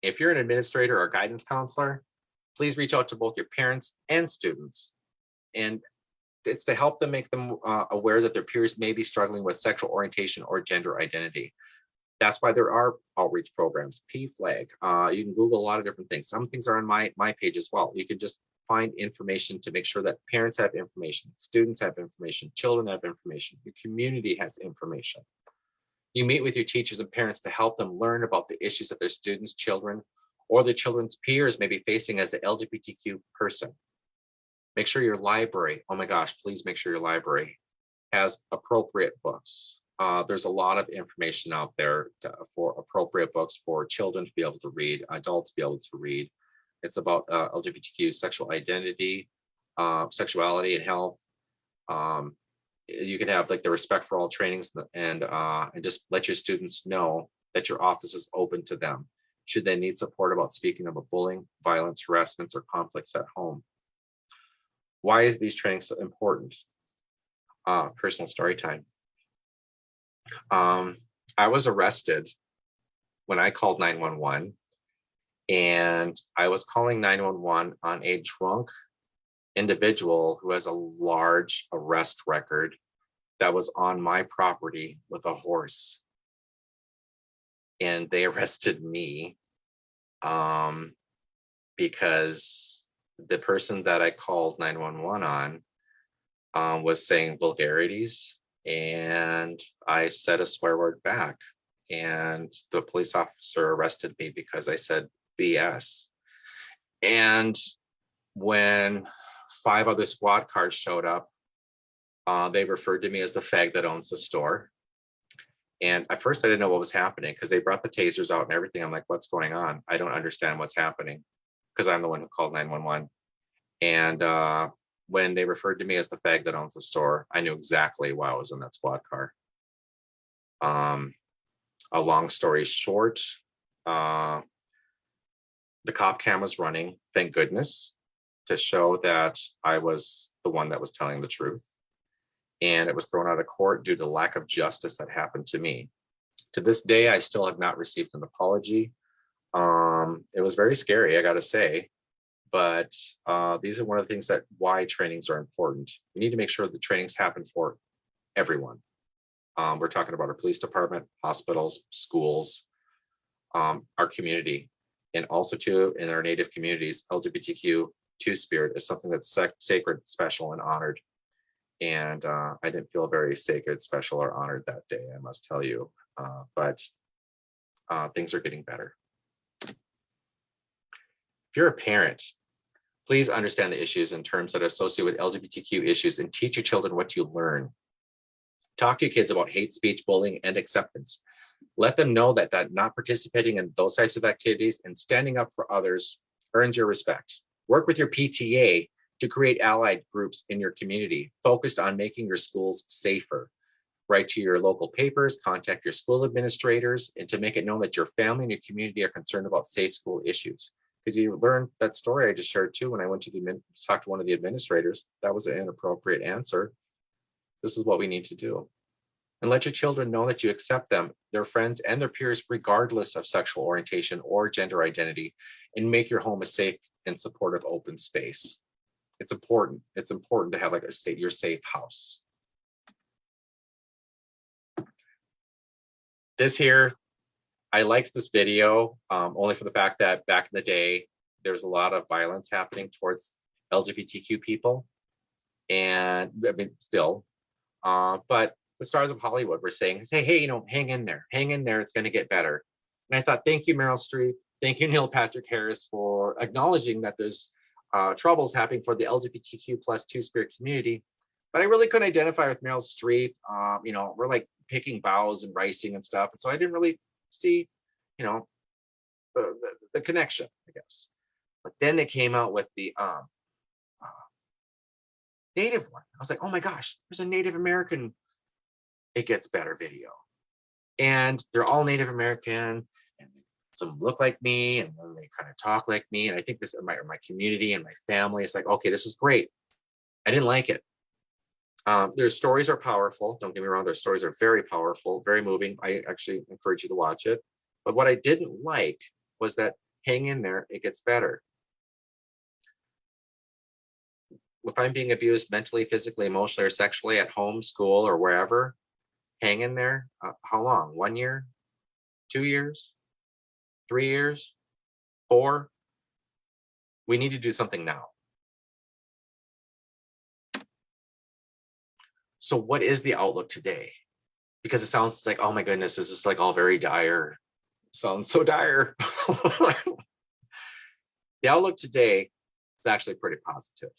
[SPEAKER 2] If you're an administrator or guidance counselor, please reach out to both your parents and students. And it's to help them, make them aware that their peers may be struggling with sexual orientation or gender identity. That's why there are outreach programs, PFLAG. You can Google a lot of different things. Some things are on my page as well. You can just find information to make sure that parents have information, students have information, children have information, the community has information. You meet with your teachers and parents to help them learn about the issues that their students, children, or their children's peers may be facing as an LGBTQ person. Make sure your library, oh my gosh, please make sure your library has appropriate books. There's a lot of information out there for appropriate books for children to be able to read, adults to be able to read. It's about LGBTQ sexual identity, sexuality and health. You can have like the Respect for All trainings, and just let your students know that your office is open to them should they need support about speaking about bullying, violence, harassments, or conflicts at home. Why is these trainings so important? Personal story time. I was arrested when I called 911, and I was calling 911 on a drunk individual who has a large arrest record that was on my property with a horse. And they arrested me because the person that I called 911 on was saying vulgarities, and I said a swear word back, and the police officer arrested me because I said BS. And when 5 other squad cars showed up, they referred to me as the fag that owns the store. And at first I didn't know what was happening because they brought the tasers out and everything. I'm like, what's going on? I don't understand what's happening, because I'm the one who called 911. And when they referred to me as the fag that owns the store, I knew exactly why I was in that squad car. A long story short, the cop cam was running, thank goodness, to show that I was the one that was telling the truth. And it was thrown out of court due to lack of justice that happened to me. To this day, I still have not received an apology. It was very scary, I gotta say, but these are one of the things that why trainings are important. We need to make sure the trainings happen for everyone. We're talking about our police department, hospitals, schools, our community, and also too in our Native communities. LGBTQ two-spirit is something that's sacred, special, and honored. And I didn't feel very sacred, special, or honored that day, I must tell you. But things are getting better. If you're a parent, please understand the issues and terms that are associated with LGBTQ issues and teach your children what you learn. Talk to your kids about hate speech, bullying, and acceptance. Let them know that not participating in those types of activities and standing up for others earns your respect. Work with your PTA to create allied groups in your community focused on making your schools safer. Write to your local papers, contact your school administrators, and to make it known that your family and your community are concerned about safe school issues. Because you learned that story I just shared too when I went to talk to one of the administrators. That was an inappropriate answer. This is what we need to do. And let your children know that you accept them, their friends, and their peers, regardless of sexual orientation or gender identity, and make your home a safe and supportive open space. It's important. It's important to have like your safe house. This here, I liked this video only for the fact that back in the day, there was a lot of violence happening towards LGBTQ people. And I mean, still, but the stars of Hollywood were saying, hey, hang in there, it's going to get better. And I thought, thank you, Meryl Streep. Thank you, Neil Patrick Harris, for acknowledging that there's troubles happening for the LGBTQ plus two-spirit community. But I really couldn't identify with Meryl Streep. We're like picking boughs and ricing and stuff. And so I didn't really see, the connection, I guess. But then they came out with the Native one. I was like, oh my gosh, there's a Native American It Gets Better video. And they're all Native American, and some look like me, and then they kind of talk like me. And I think this, my community and my family, it's like, okay, this is great. I didn't like it. Their stories are powerful. Don't get me wrong, their stories are very powerful, very moving. I actually encourage you to watch it. But what I didn't like was that hang in there, it gets better. If I'm being abused mentally, physically, emotionally, or sexually at home, school, or wherever, hang in there. How long? 1 year? 2 years? 3 years? 4? We need to do something now. So what is the outlook today? Because it sounds like, oh my goodness, this is like all very dire. It sounds so dire. The outlook today is actually pretty positive.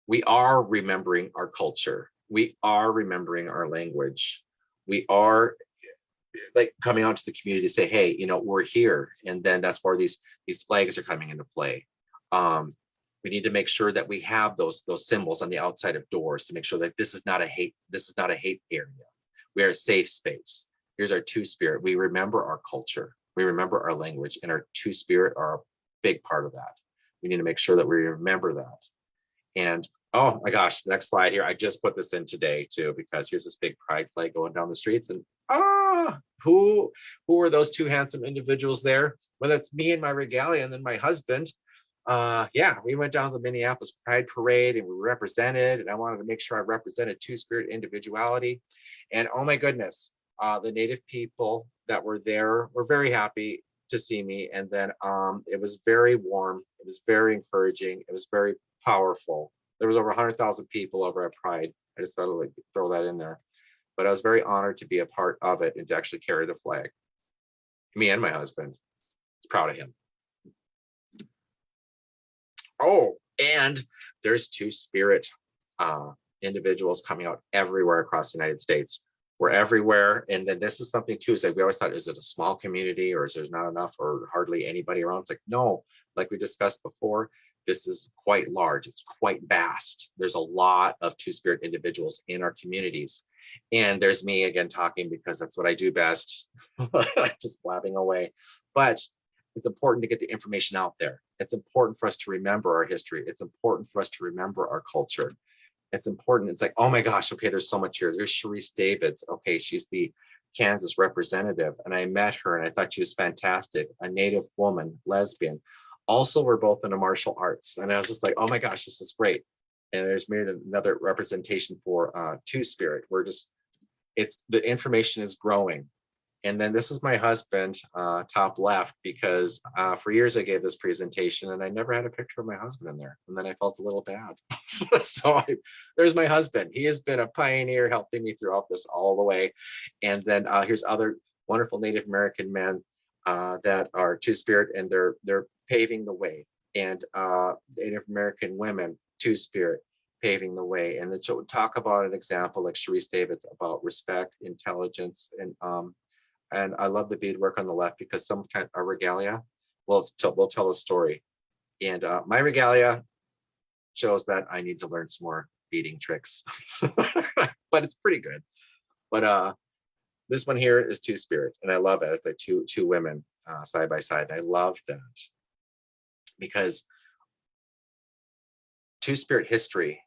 [SPEAKER 2] We are remembering our culture. We are remembering our language. We are like coming out to the community to say, hey, we're here. And then that's where these flags are coming into play. We need to make sure that we have those symbols on the outside of doors to make sure that this is not a hate area. We are a safe space. Here's our two-spirit. We remember our culture. We remember our language, and our two-spirit are a big part of that. We need to make sure that we remember that. And oh my gosh, the next slide here, I just put this in today too, because here's this big pride flag going down the streets, and who are those two handsome individuals there? Well, that's me and my regalia, and then my husband. We went down to the Minneapolis Pride Parade, and we represented, and I wanted to make sure I represented two-spirit individuality. And oh my goodness, the Native people that were there were very happy to see me. And then it was very warm. It was very encouraging. It was very powerful. There was over 100,000 people over at Pride. I just thought I'd like throw that in there. But I was very honored to be a part of it and to actually carry the flag. Me and my husband. I was proud of him. Oh, and there's Two-Spirit individuals coming out everywhere across the United States. We're everywhere. And then this is something too, is like we always thought, is it a small community or is there not enough or hardly anybody around? It's like, no, like we discussed before, this is quite large. It's quite vast. There's a lot of Two-Spirit individuals in our communities. And there's me again talking because that's what I do best, just blabbing away. But it's important to get the information out there. It's important for us to remember our history. It's important for us to remember our culture. It's important. It's like, oh my gosh, okay, there's so much here. There's Sharice Davids. Okay, she's the Kansas representative. And I met her and I thought she was fantastic. A Native woman, lesbian. Also, we're both in the martial arts. And I was just like, oh my gosh, this is great. And there's maybe another representation for Two-Spirit. We're just, it's the information is growing. And then this is my husband, top left, because for years I gave this presentation and I never had a picture of my husband in there. And then I felt a little bad. So there's my husband. He has been a pioneer helping me throughout this all the way. And then here's other wonderful Native American men that are Two-Spirit, and they're paving the way. And Native American women, Two-Spirit, paving the way. And then so talk about an example like Sharice Davids about respect, intelligence, and I love the beadwork on the left because sometimes our regalia will tell a story. And my regalia shows that I need to learn some more beading tricks, but it's pretty good. But this one here is Two-Spirit, and I love it. It's like two women side by side. I love that because Two-Spirit history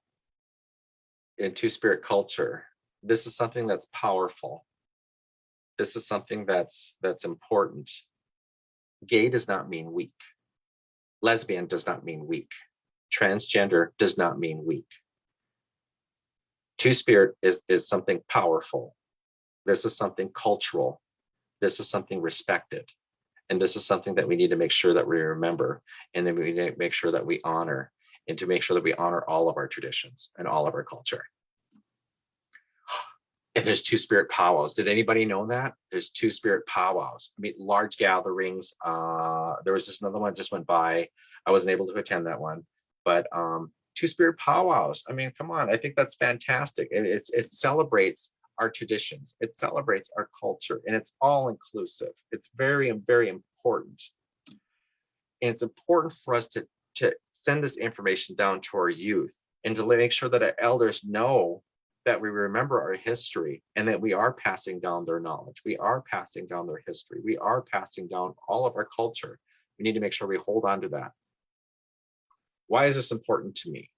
[SPEAKER 2] and Two-Spirit culture, this is something that's powerful. This is something that's important. Gay does not mean weak. Lesbian does not mean weak. Transgender does not mean weak. Two-Spirit is something powerful. This is something cultural. This is something respected. And this is something that we need to make sure that we remember, and then we need to make sure that we honor, and to make sure that we honor all of our traditions and all of our culture. And there's Two-Spirit powwows. Did anybody know that? There's Two-Spirit powwows. I mean, large gatherings. There was just another one just went by. I wasn't able to attend that one. But Two-Spirit powwows. I mean, come on. I think that's fantastic. And it celebrates our traditions. It celebrates our culture. And it's all inclusive. It's very, very important. And it's important for us to send this information down to our youth and to make sure that our elders know that we remember our history and that we are passing down their knowledge. We are passing down their history. We are passing down all of our culture. We need to make sure we hold on to that. Why is this important to me?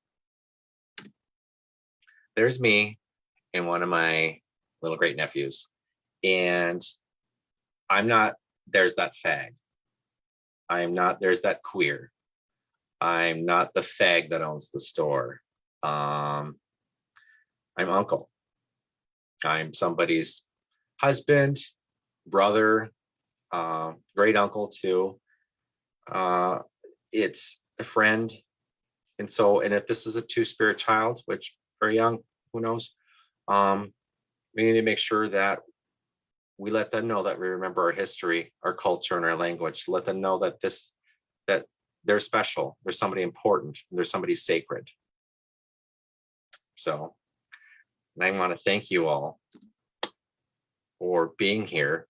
[SPEAKER 2] There's me and one of my little great nephews. And I'm not, there's that fag. I'm not, there's that queer. I'm not the fag that owns the store. I'm uncle. I'm somebody's husband, brother, great uncle too. It's a friend. And so, and if this is a Two-Spirit child, which very young, who knows, we need to make sure that we let them know that we remember our history, our culture, and our language. Let them know that that they're special. There's somebody important. There's somebody sacred. So, and I want to thank you all for being here.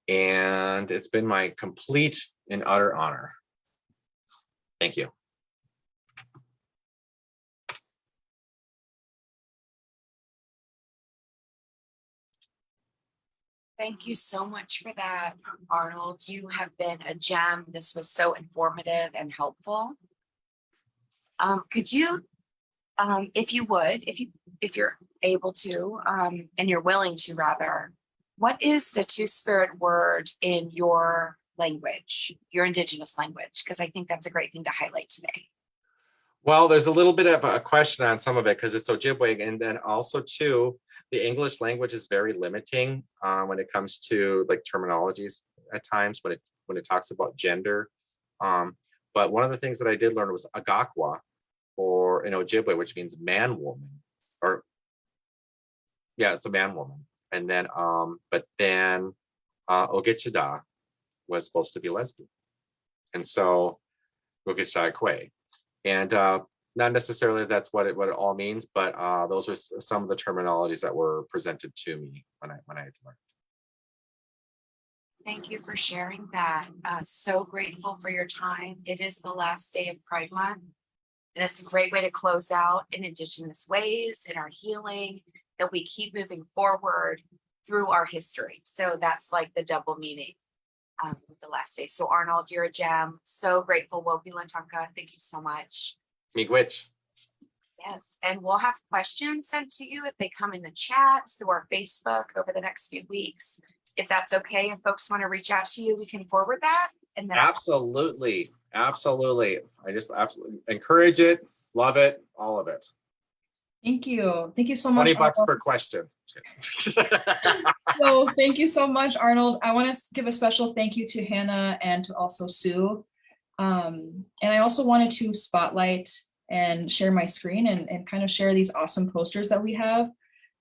[SPEAKER 2] And it's been my complete and utter honor. Thank you.
[SPEAKER 3] Thank you so much for that, Arnold. You have been a gem. This was so informative and helpful. Could you, if you would, if you're able to, and you're willing to rather, what is the Two-Spirit word in your language, your Indigenous language? Because I think that's a great thing to highlight today.
[SPEAKER 2] Well, there's a little bit of a question on some of it because it's Ojibwe, and then also too, the English language is very limiting when it comes to like terminologies at times when when it talks about gender. But one of the things that I did learn was agakwa, or in Ojibwe, which means man woman, or yeah, it's a man woman. And then, but then Ogechida was supposed to be lesbian. And so Ogechida Kwe. And not necessarily that's what it all means, but those were some of the terminologies that were presented to me when I had learned.
[SPEAKER 3] Thank you for sharing that. So grateful for your time. It is the last day of Pride Month. And it's a great way to close out in Indigenous ways, in our healing, that we keep moving forward through our history. So that's like the double meaning with the last day. So Arnold, you're a gem. So grateful. Wogilantanka, thank you so much.
[SPEAKER 2] Miigwech.
[SPEAKER 3] Yes, and we'll have questions sent to you if they come in the chats through our Facebook over the next few weeks. If that's okay, if folks want to reach out to you, we can forward that. And then
[SPEAKER 2] Absolutely. Absolutely. I just absolutely encourage it, love it, all of it.
[SPEAKER 1] Thank you. Thank you so much.
[SPEAKER 2] 20 bucks
[SPEAKER 1] Arnold.
[SPEAKER 2] per question.
[SPEAKER 1] So thank you so much, Arnold. I want to give a special thank you to Hannah and to also Sue. And I also wanted to spotlight and share my screen and kind of share these awesome posters that we have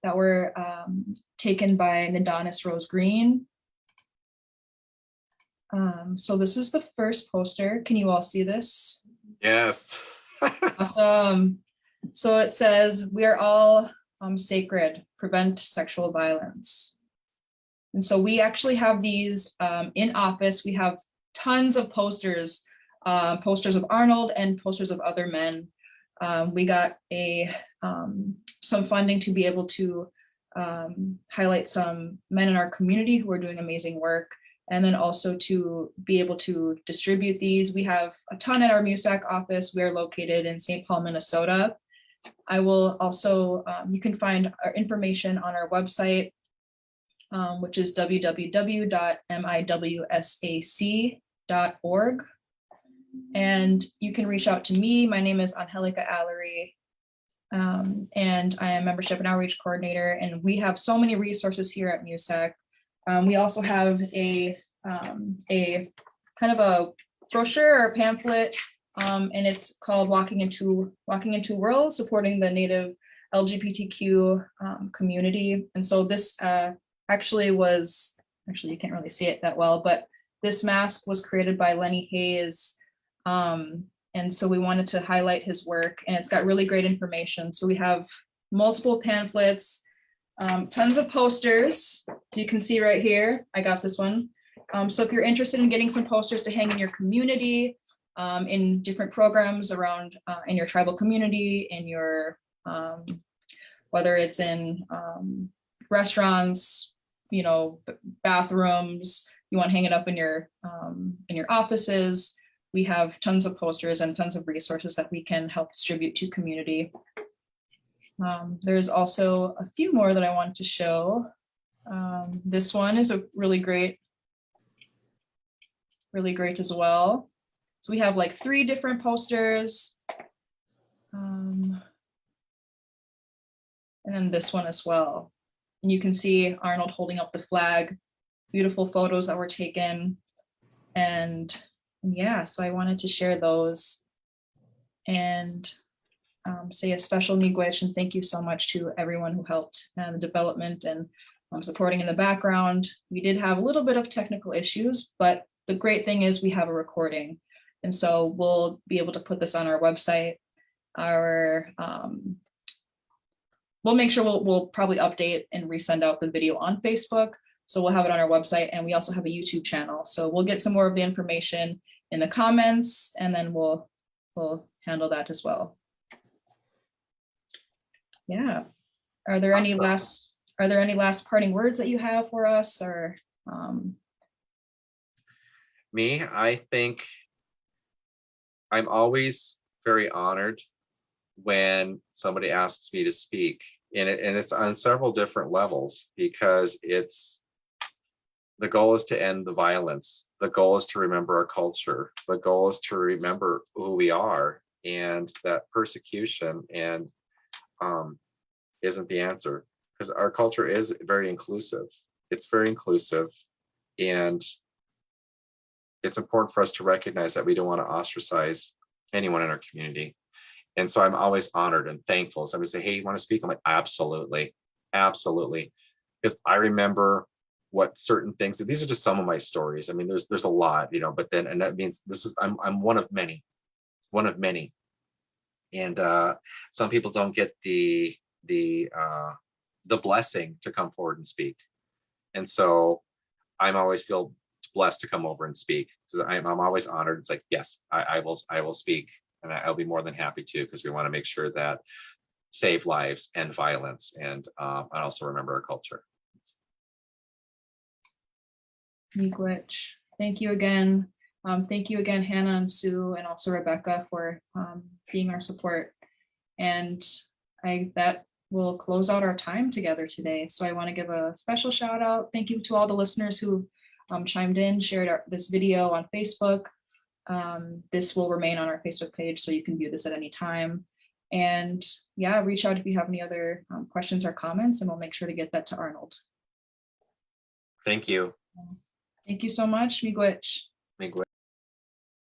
[SPEAKER 1] that were taken by Nadonis Rose Green. So this is the first poster. Can you all see this?
[SPEAKER 2] Yes.
[SPEAKER 1] Awesome. So it says, "We are all sacred, prevent sexual violence." And so we actually have these in office. We have tons of posters, posters of Arnold and posters of other men. We got some funding to be able to highlight some men in our community who are doing amazing work, and then also to be able to distribute these. We have a ton at our MUSAC office. We are located in St. Paul, Minnesota. I will also, you can find our information on our website, which is www.miwsac.org. And you can reach out to me. My name is Angelica Allery, and I am Membership and Outreach Coordinator. And we have so many resources here at MUSAC. We also have a kind of a brochure or pamphlet, and it's called Walking into World, supporting the Native LGBTQ community. And so this actually you can't really see it that well, but this mask was created by Lenny Hayes. And so we wanted to highlight his work, and it's got really great information. So we have multiple pamphlets, tons of posters. So you can see right here, I got this one. So if you're interested in getting some posters to hang in your community, in different programs around in your tribal community, in your whether it's in restaurants, bathrooms, you want to hang it up in your offices. We have tons of posters and tons of resources that we can help distribute to community. There's also a few more that I want to show. This one is a really great as well. So we have like 3 different posters. And then this one as well. And you can see Arnold holding up the flag, beautiful photos that were taken. And yeah, so I wanted to share those and say a special miigwech and thank you so much to everyone who helped the development and supporting in the background. We did have a little bit of technical issues, but the great thing is we have a recording. And so we'll be able to put this on our website. We'll make sure we'll probably update and resend out the video on Facebook. So we'll have it on our website, and we also have a YouTube channel. So we'll get some more of the information in the comments, and then we'll handle that as well. Yeah. Are there any last parting words that you have for us, or?
[SPEAKER 2] Me, I think I'm always very honored when somebody asks me to speak, and it's on several different levels, because the goal is to end the violence. The goal is to remember our culture. The goal is to remember who we are, and that persecution isn't the answer, because our culture is very inclusive. It's very inclusive, and it's important for us to recognize that we don't want to ostracize anyone in our community. And so I'm always honored and thankful. Somebody say, hey, you want to speak? I'm like, absolutely, absolutely. Because I remember what certain things, and these are just some of my stories. I mean, there's a lot, you know, but then, and that means this is, I'm one of many, one of many. And some people don't get the blessing to come forward and speak. And so I'm always feel blessed to come over and speak, because I'm always honored. It's like, yes, I will speak, and I'll be more than happy to, because we want to make sure that save lives and violence, and also remember our culture.
[SPEAKER 1] Miigwech. Thank you again. Thank you again, Hannah and Sue, and also Rebecca for being our support. And that will close out our time together today. So I want to give a special shout out. Thank you to all the listeners who chimed in, shared this video on Facebook. This will remain on our Facebook page, so you can view this at any time. And yeah, reach out if you have any other questions or comments, and we'll make sure to get that to Arnold.
[SPEAKER 2] Thank you.
[SPEAKER 1] Thank you so much. Miigwech.
[SPEAKER 2] Miigwech.